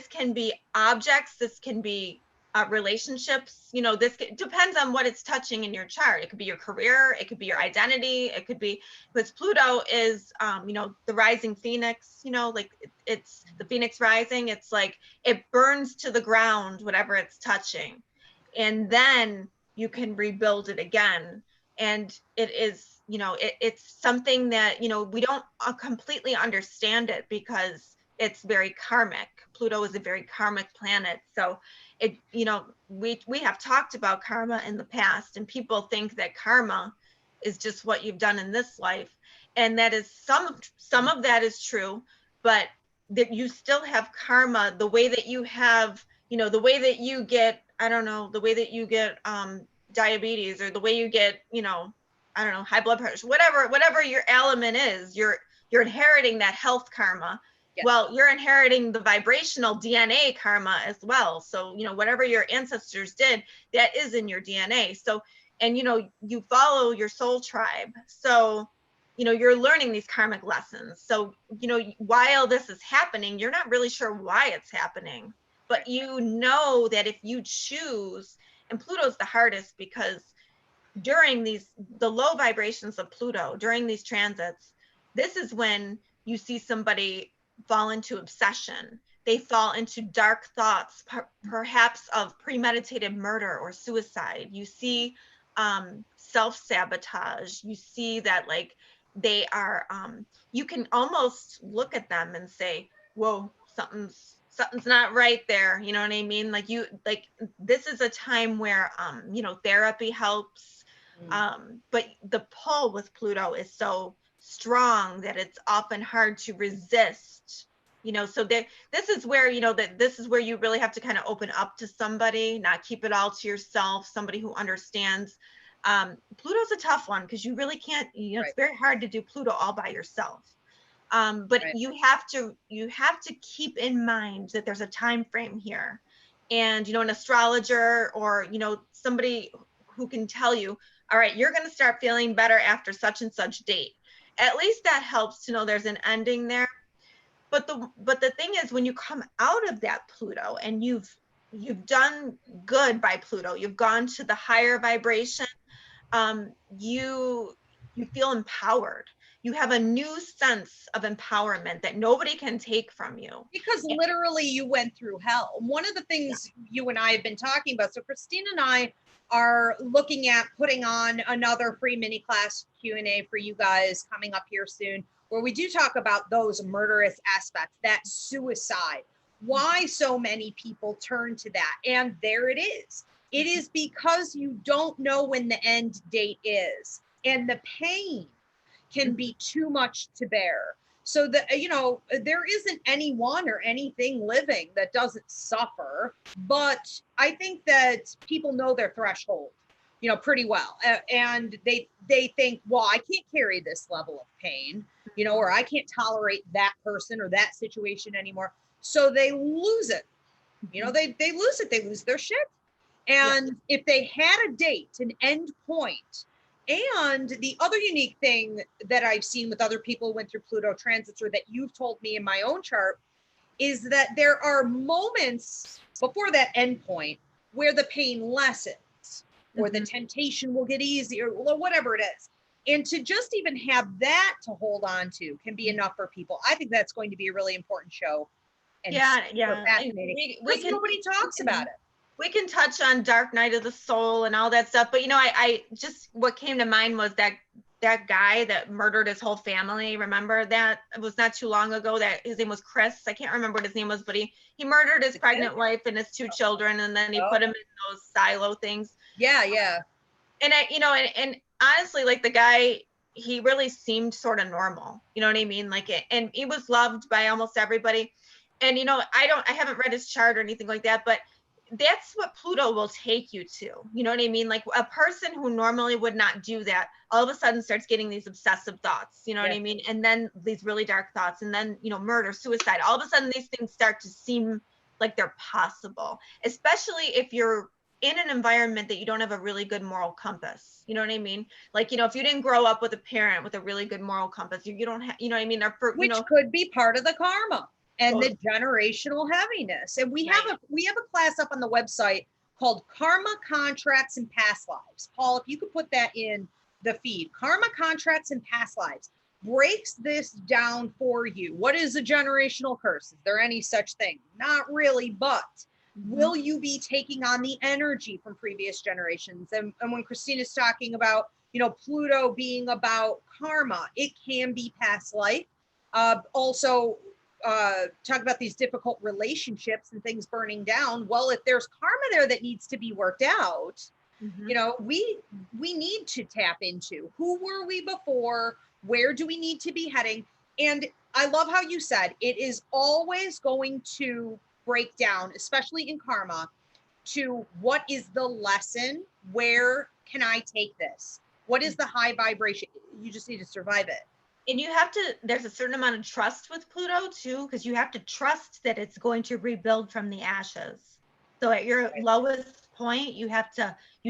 [SPEAKER 3] can be objects, this can be relationships, depends on what it's touching in your chart. It could be your career, it could be your identity, it could be, because Pluto is, the rising phoenix, like it's the phoenix rising. It's like it burns to the ground, whatever it's touching. And then you can rebuild it again. And it is, it's something that, we don't completely understand it because it's very karmic. Pluto is a very karmic planet. So it, we have talked about karma in the past, and people think that karma is just what you've done in this life. And that is some of that is true, but that you still have karma, the way that you have, the way that you get, I don't know, the way that you get, diabetes, or the way you get, I don't know, high blood pressure, whatever your element is, you're inheriting that health karma. Yes. Well, you're inheriting the vibrational DNA karma as well. So, whatever your ancestors did, that is in your DNA. So, and, you follow your soul tribe. So, you're learning these karmic lessons. So, while this is happening, you're not really sure why it's happening, but that if you choose, and Pluto's the hardest because during the low vibrations of Pluto, during these transits, this is when you see somebody fall into obsession. They fall into dark thoughts, perhaps of premeditated murder or suicide. You see self-sabotage. You see that like they are, you can almost look at them and say, whoa, something's not right there. You know what I mean? Like this is a time where, therapy helps. But the pull with Pluto is so strong that it's often hard to resist, so this is where, this is where you really have to kind of open up to somebody, not keep it all to yourself, somebody who understands. Pluto's a tough one because you really can't, right. It's very hard to do Pluto all by yourself. But right. you have to keep in mind that there's a time frame here, and an astrologer or somebody who can tell you, all right, you're going to start feeling better after such and such date. At least that helps to know there's an ending there. But the thing is, when you come out of that Pluto and you've done good by Pluto, you've gone to the higher vibration, you feel empowered. You have a new sense of empowerment that nobody can take from you.
[SPEAKER 1] Because literally you went through hell. One of the things you and I have been talking about, so Christina and I are looking at putting on another free mini class Q&A for you guys coming up here soon, where we do talk about those murderous aspects, that suicide, why so many people turn to that. And there it is. It is because you don't know when the end date is. And the pain can be too much to bear. So that, you know, there isn't anyone or anything living that doesn't suffer, but I think that people know their threshold, you know, pretty well. And they think, well, I can't carry this level of pain, you know, or I can't tolerate that person or that situation anymore. So they lose it. You know, they lose it, they lose their shit. And if they had a date, an end point, and the other unique thing that I've seen with other people who went through Pluto transits, or that you've told me in my own chart, is that there are moments before that end point where the pain lessens, or the temptation will get easier, or whatever it is. And to just even have that to hold on to can be enough for people. I think that's going to be a really important show. And fascinating. Nobody talks about it.
[SPEAKER 3] We can touch on Dark Night of the Soul and all that stuff, but you know, I just, what came to mind was that guy that murdered his whole family. Remember that? It was not too long ago. That his name was Chris. I can't remember what his name was, but he murdered his pregnant wife and his 2 children, and then he put them in those silo things.
[SPEAKER 1] Yeah.
[SPEAKER 3] And I, you know, and honestly, like, the guy, he really seemed sort of normal. You know what I mean? Like, and he was loved by almost everybody. And you know, I haven't read his chart or anything like that, but that's what Pluto will take you to. You know what I mean? Like, a person who normally would not do that all of a sudden starts getting these obsessive thoughts, you know what I mean? And then these really dark thoughts, and then, you know, murder, suicide, all of a sudden these things start to seem like they're possible, especially if you're in an environment that you don't have a really good moral compass. You know what I mean? Like, you know, if you didn't grow up with a parent with a really good moral compass, you don't have, you know what I mean?
[SPEAKER 1] Which could be part of the karma and the generational heaviness. And we have a class up on the website called Karma, Contracts, and Past Lives. Paul, if you could put that in the feed. Karma, Contracts, and Past Lives breaks this down for you. What is a generational curse? Is there any such thing? Not really, but will you be taking on the energy from previous generations? And when Christina's talking about, you know, Pluto being about karma, it can be past life. Also, talk about these difficult relationships and things burning down. Well, if there's karma there that needs to be worked out, you know, we need to tap into who were we before, where do we need to be heading. And I love how you said it is always going to break down, especially in karma, to what is the lesson, where can I take this, what is the high vibration. You just need to survive it.
[SPEAKER 3] And you have to, there's a certain amount of trust with Pluto too, because you have to trust that it's going to rebuild from the ashes. So at your lowest point, you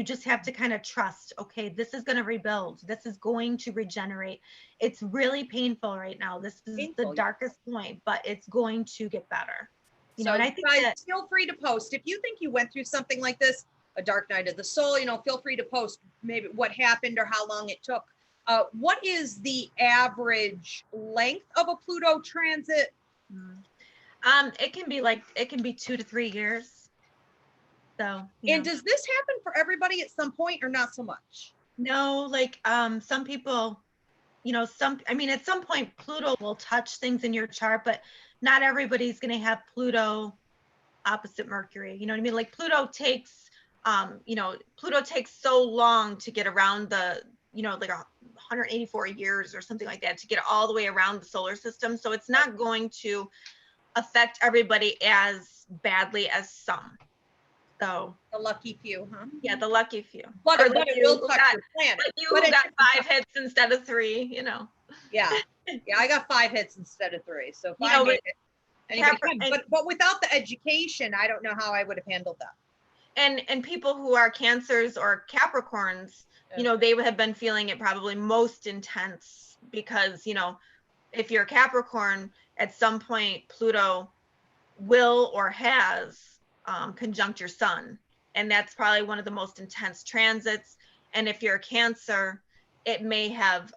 [SPEAKER 3] just have to kind of trust, okay, this is going to rebuild. This is going to regenerate. It's really painful right now. This is the darkest point, but it's going to get better. You know, and I think
[SPEAKER 1] guys, feel free to post. If you think you went through something like this, a dark night of the soul, you know, feel free to post maybe what happened or how long it took. What is the average length of a Pluto transit?
[SPEAKER 3] It can be 2 to 3 years. So,
[SPEAKER 1] and does this happen for everybody at some point or not so much?
[SPEAKER 3] No, like, some people, you know, at some point Pluto will touch things in your chart, but not everybody's going to have Pluto opposite Mercury. You know what I mean? Like, Pluto takes so long to get around the, you know, like 184 years or something like that to get all the way around the solar system. So it's not going to affect everybody as badly as some. So
[SPEAKER 1] the lucky few, huh?
[SPEAKER 3] Yeah, the lucky few.
[SPEAKER 1] But it will touch your planet.
[SPEAKER 3] Like you who got 5 hits instead of 3, you know.
[SPEAKER 1] Yeah, I got 5 hits instead of 3. So if I made it, anybody can. But without the education, I don't know how I would have handled that.
[SPEAKER 3] And people who are Cancers or Capricorns, you know, they would have been feeling it probably most intense because, you know, if you're a Capricorn, at some point Pluto will or has conjunct your sun, and that's probably one of the most intense transits. And if you're a Cancer, it may have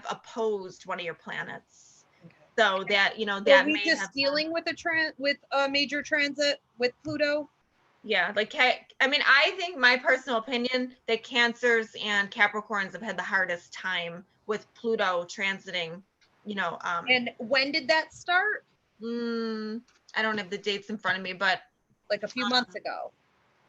[SPEAKER 3] opposed one of your planets. Okay. So that, you know, that may
[SPEAKER 1] just dealing with a major transit with Pluto.
[SPEAKER 3] Yeah, like, I mean, I think, my personal opinion, that Cancers and Capricorns have had the hardest time with Pluto transiting, you know.
[SPEAKER 1] And when did that start?
[SPEAKER 3] I don't have the dates in front of me, but
[SPEAKER 1] like a few months ago.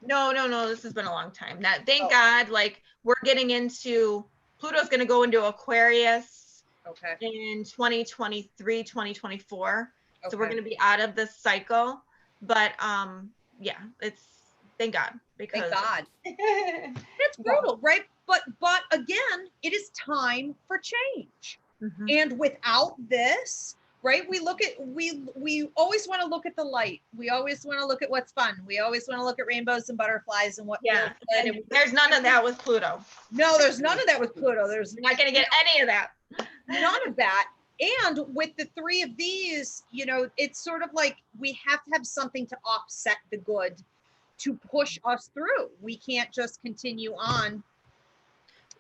[SPEAKER 3] No, this has been a long time. Thank God, like, we're getting into Pluto's going to go into Aquarius
[SPEAKER 1] Okay.
[SPEAKER 3] in 2023, 2024. So we're
[SPEAKER 1] Okay.
[SPEAKER 3] going to be out of this cycle. But yeah, it's thank God, because
[SPEAKER 1] Thank God. It's brutal, right? But again, it is time for change.
[SPEAKER 3] Mm-hmm.
[SPEAKER 1] And without this, right, we always want to look at the light. We always want to look at what's fun. We always want to look at rainbows and butterflies and what feels good.
[SPEAKER 3] And there's none of that with Pluto.
[SPEAKER 1] No, there's none of that with Pluto. There's
[SPEAKER 3] You're not going to get any of that.
[SPEAKER 1] none of that. And with the three of these, you know, it's sort of like we have to have something to offset the good to push us through. We can't just continue on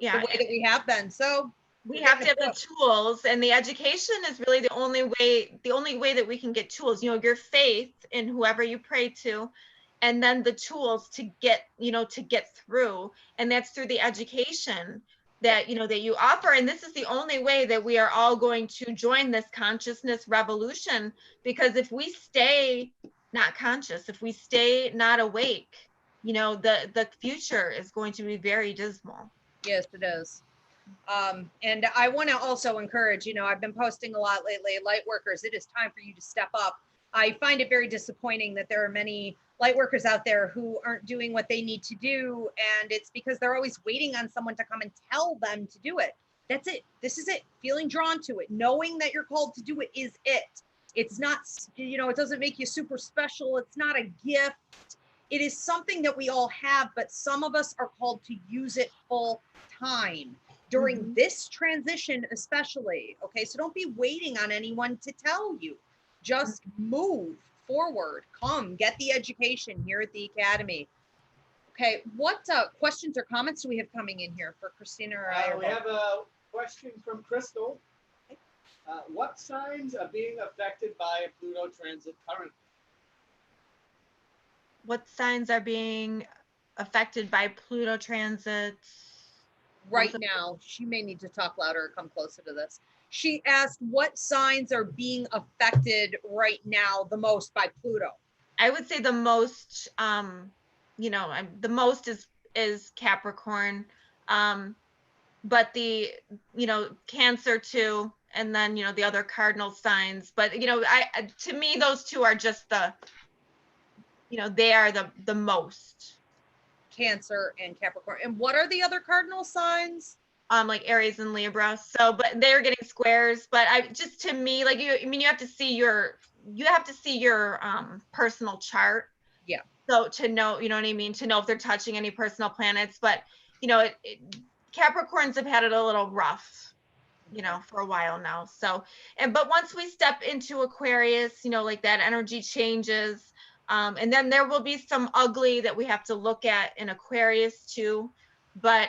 [SPEAKER 1] the way that we have been. So
[SPEAKER 3] we have to have the tools, and the education is really the only way that we can get tools. You know, your faith in whoever you pray to, and then the tools to get, you know, to get through. And that's through the education that, you know, that you offer. And this is the only way that we are all going to join this consciousness revolution, because if we stay not conscious, if we stay not awake, you know, the future is going to be very dismal.
[SPEAKER 1] Yes, it is. And I want to also encourage, you know, I've been posting a lot lately, light workers, it is time for you to step up. I find it very disappointing that there are many light workers out there who aren't doing what they need to do. And it's because they're always waiting on someone to come and tell them to do it. That's it. This is it. Feeling drawn to it, knowing that you're called to do it is it. It's not, you know, it doesn't make you super special. It's not a gift. It is something that we all have, but some of us are called to use it full time during this transition, especially. Okay, so don't be waiting on anyone to tell you. Just move forward. Come get the education here at the Academy. Okay, what questions or comments do we have coming in here for Christina or I?
[SPEAKER 2] We have a question from Crystal. What signs are being affected by a Pluto transit currently?
[SPEAKER 3] What signs are being affected by Pluto transits?
[SPEAKER 1] Right now, she may need to talk louder or come closer to this. She asked what signs are being affected right now the most by Pluto.
[SPEAKER 3] I would say the most, you know, the most is Capricorn, but the, you know, Cancer too, and then, you know, the other cardinal signs. But, you know, to me, those two are just the, you know, they are the most.
[SPEAKER 1] Cancer and Capricorn. And what are the other cardinal signs?
[SPEAKER 3] Like Aries and Libra. So, but they're getting squares. But just to me, like you have to see your personal chart.
[SPEAKER 1] Yeah.
[SPEAKER 3] So to know, you know what I mean, to know if they're touching any personal planets. But you know, Capricorns have had it a little rough, you know, for a while now. So, but once we step into Aquarius, you know, like that energy changes. And then there will be some ugly that we have to look at in Aquarius too. But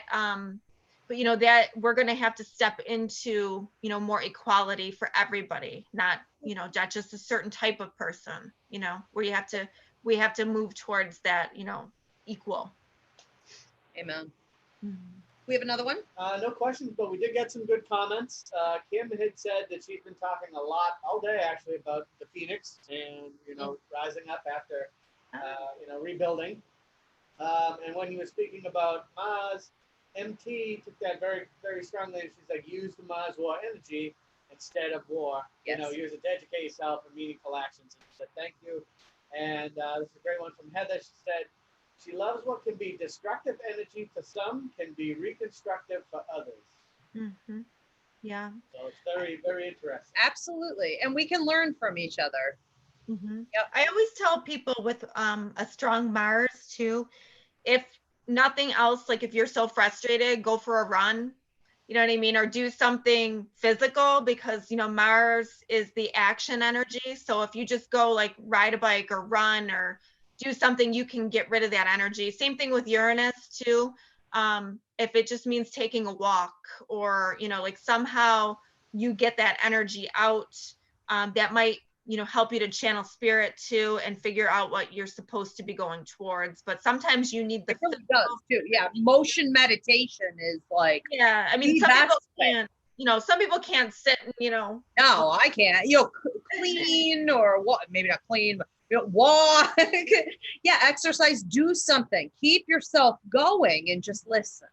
[SPEAKER 3] you know, that we're going to have to step into, you know, more equality for everybody, not, you know, not just a certain type of person, you know, where we have to move towards that, you know, equal.
[SPEAKER 1] Amen. We have another one?
[SPEAKER 2] No questions, but we did get some good comments. Kim had said that she's been talking a lot all day, actually, about the Phoenix and, you know, rising up after, you know, rebuilding. And when he was speaking about Mars, MT took that very, very strongly. She's like, use the Mars war energy instead of war.
[SPEAKER 1] Yes.
[SPEAKER 2] You know, use it to educate yourself and meaningful actions. And she said, thank you. And this is a great one from Heather. She said, she loves what can be destructive energy for some, can be reconstructive for others.
[SPEAKER 3] Yeah.
[SPEAKER 2] So it's very, very interesting.
[SPEAKER 1] Absolutely. And we can learn from each other.
[SPEAKER 3] Yep. I always tell people with a strong Mars too, if nothing else, like if you're so frustrated, go for a run, you know what I mean? Or do something physical, because, you know, Mars is the action energy. So if you just go like ride a bike or run or do something, you can get rid of that energy. Same thing with Uranus too. If it just means taking a walk, or, you know, like somehow you get that energy out, that might, you know, help you to channel spirit too and figure out what you're supposed to be going towards. But sometimes you need the,
[SPEAKER 1] it really does too. Yeah. Motion meditation is like,
[SPEAKER 3] yeah. I mean, some people can't, you know, some people can't sit and, you know.
[SPEAKER 1] No, I can't. You know, clean or what? Maybe not clean, but you know, walk. Yeah, exercise. Do something. Keep yourself going and just listen.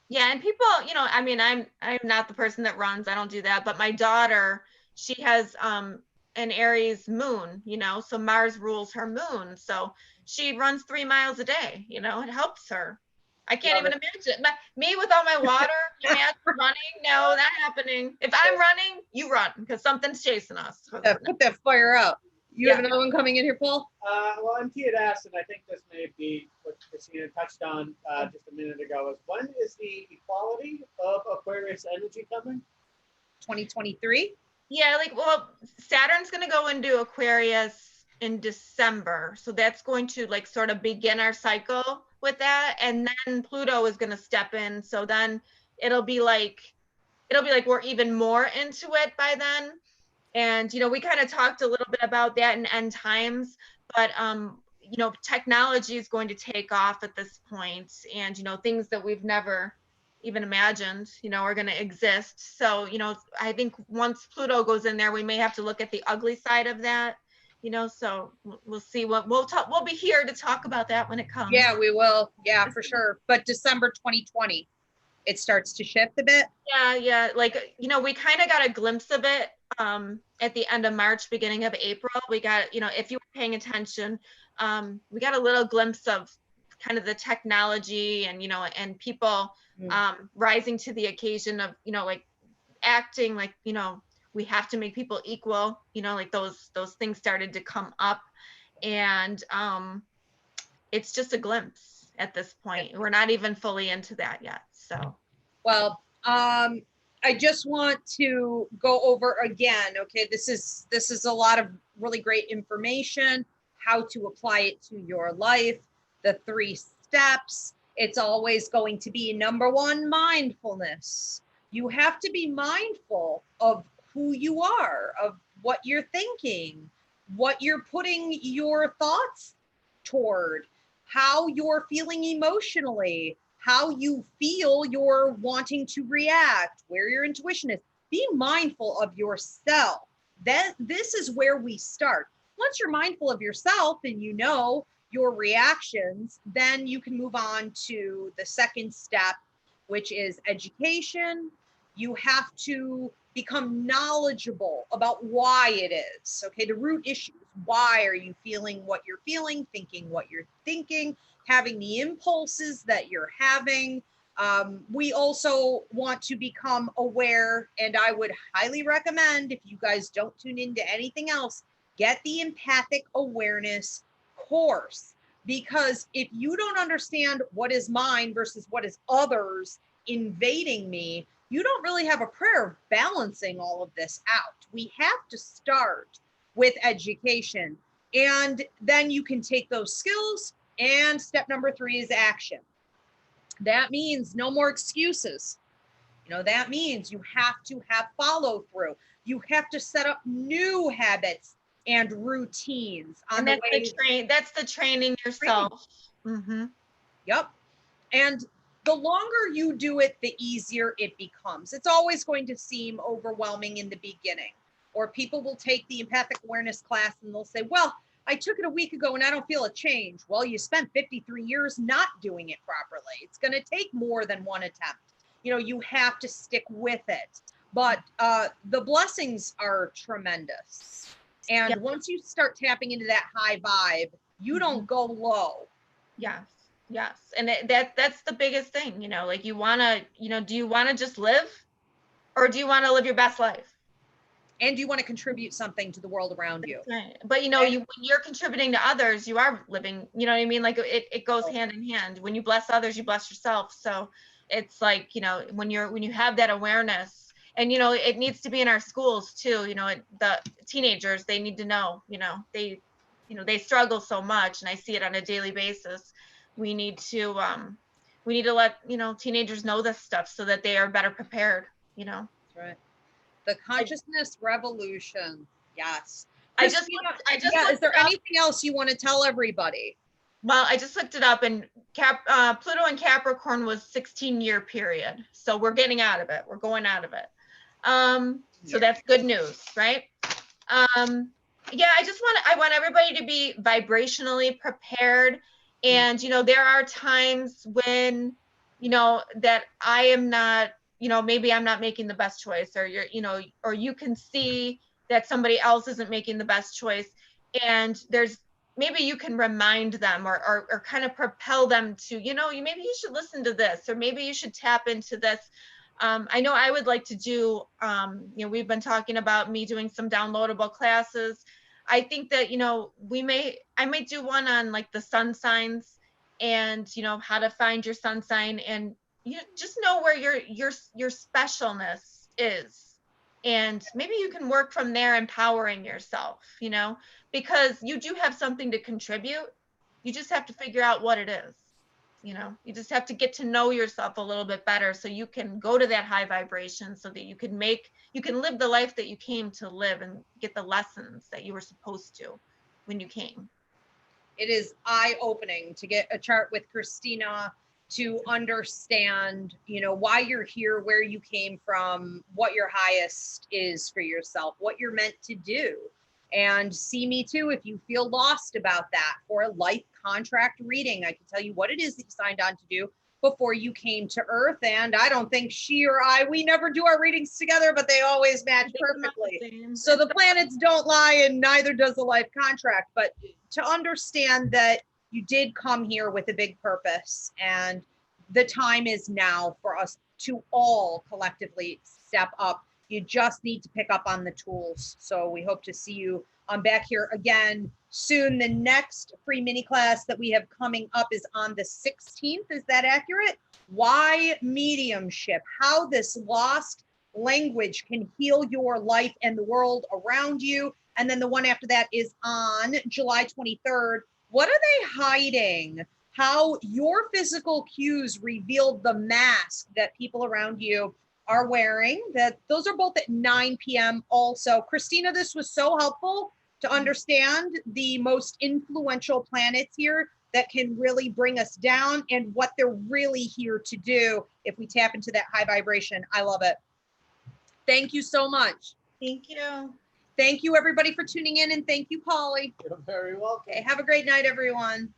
[SPEAKER 3] Yeah, and people, I mean, I'm not the person that runs. I don't do that, but my daughter, she has an Aries moon, so Mars rules her moon. So she runs 3 miles a day, it helps her. I can't
[SPEAKER 2] Love
[SPEAKER 3] even
[SPEAKER 2] it.
[SPEAKER 3] imagine. Me with all my water, imagine running. No, not happening. If I'm running, you run because something's chasing us.
[SPEAKER 1] Put that fire out. You have
[SPEAKER 3] Yeah.
[SPEAKER 1] another one coming in here, Paul?
[SPEAKER 2] Well, MT had asked, and I think this may be what Christina touched on just a minute ago, is when is the equality of Aquarius energy coming?
[SPEAKER 1] 2023?
[SPEAKER 3] Yeah, well, Saturn's going to go into Aquarius in December. So that's going to sort of begin our cycle with that. And then Pluto is going to step in. So then it'll be like we're even more into it by then. And, we kind of talked a little bit about that in end times, but, technology is going to take off at this point, and, things that we've never even imagined, are going to exist. So, I think once Pluto goes in there, we may have to look at the ugly side of that, so we'll see what we'll be here to talk about that when it comes.
[SPEAKER 1] Yeah, we will. Yeah, for sure. But December 2020, it starts to shift a bit.
[SPEAKER 3] Yeah. We kind of got a glimpse of it at the end of March, beginning of April. We got, if you were paying attention, we got a little glimpse of kind of the technology and, and people rising to the occasion of, acting like, we have to make people equal, those things started to come up. And it's just a glimpse at this point. We're not even fully into that yet. So.
[SPEAKER 1] Well, I just want to go over again. Okay, this is a lot of really great information, how to apply it to your life, the 3 steps. It's always going to be number 1, mindfulness. You have to be mindful of who you are, of what you're thinking, what you're putting your thoughts toward, how you're feeling emotionally, how you feel you're wanting to react, where your intuition is. Be mindful of yourself. This is where we start. Once you're mindful of yourself and you know your reactions, then you can move on to the second step, which is education. You have to become knowledgeable about why it is. Okay, the root issues. Why are you feeling what you're feeling, thinking what you're thinking, having the impulses that you're having? We also want to become aware, and I would highly recommend, if you guys don't tune into anything else, get the empathic awareness course. Because if you don't understand what is mine versus what is others invading me, you don't really have a prayer of balancing all of this out. We have to start with education, and then you can take those skills. And step number 3 is action. That means no more excuses. That means you have to have follow through. You have to set up new habits and routines on
[SPEAKER 3] and
[SPEAKER 1] the way.
[SPEAKER 3] that's the training yourself. Mm-hmm.
[SPEAKER 1] Yep. And the longer you do it, the easier it becomes. It's always going to seem overwhelming in the beginning, or people will take the empathic awareness class and they'll say, well, I took it a week ago and I don't feel a change. Well, you spent 53 years not doing it properly. It's going to take more than one attempt. You have to stick with it. But the blessings are tremendous. And once you start tapping into that high vibe, you don't go low.
[SPEAKER 3] Yes. And that's the biggest thing, you want to, do you want to just live, or do you want to live your best life?
[SPEAKER 1] And do you want to contribute something to the world around you?
[SPEAKER 3] Right. But when you're contributing to others, you are living, you know what I mean? Like it goes hand in hand. When you bless others, you bless yourself. So it's like, when you have that awareness, and it needs to be in our schools too, the teenagers, they need to know, they struggle so much, and I see it on a daily basis. We need to let, teenagers know this stuff so that they are better prepared,
[SPEAKER 1] That's right. The consciousness revolution. Yes.
[SPEAKER 3] I just
[SPEAKER 1] is there anything else you want to tell everybody?
[SPEAKER 3] Well, I just looked it up, and Pluto and Capricorn was 16-year period. So we're getting out of it. We're going out of it. So that's good news, right? Yeah, I want everybody to be vibrationally prepared. And, there are times when you know, that I am not, you know, maybe I'm not making the best choice, or you're, you know, or you can see that somebody else isn't making the best choice. And there's, maybe you can remind them, or kind of propel them to, you know, maybe you should listen to this, or maybe you should tap into this. I know I would like to do, you know, we've been talking about me doing some downloadable classes. I think that, you know, I might do one on like the sun signs, and, you know, how to find your sun sign, and you just know where your specialness is. And maybe you can work from there, empowering yourself, you know, because you do have something to contribute. You just have to figure out what it is. You know, you just have to get to know yourself a little bit better, so you can go to that high vibration, so that you can live the life that you came to live, and get the lessons that you were supposed to when you came.
[SPEAKER 1] It is eye-opening to get a chart with Christina, to understand, you know, why you're here, where you came from, what your highest is for yourself, what you're meant to do. And see me too if you feel lost about that. For a life contract reading, I can tell you what it is that you signed on to do before you came to Earth. And I don't think she or we never do our readings together, but they always match perfectly. So the planets don't lie, and neither does the life contract. But to understand that you did come here with a big purpose, and the time is now for us to all collectively step up. You just need to pick up on the tools. So we hope to see you back here again soon. The next free mini class that we have coming up is on the 16th. Is that accurate? Why mediumship? How this lost language can heal your life and the world around you. And then the one after that is on July 23rd. What are they hiding? How your physical cues revealed the mask that people around you are wearing. Those are both at 9 p.m. also. Christina, this was so helpful to understand the most influential planets here that can really bring us down, and what they're really here to do if we tap into that high vibration. I love it. Thank you so much.
[SPEAKER 3] Thank you.
[SPEAKER 1] Thank you, everybody, for tuning in, and thank you, Polly.
[SPEAKER 2] You're very welcome.
[SPEAKER 1] Okay, have a great night, everyone.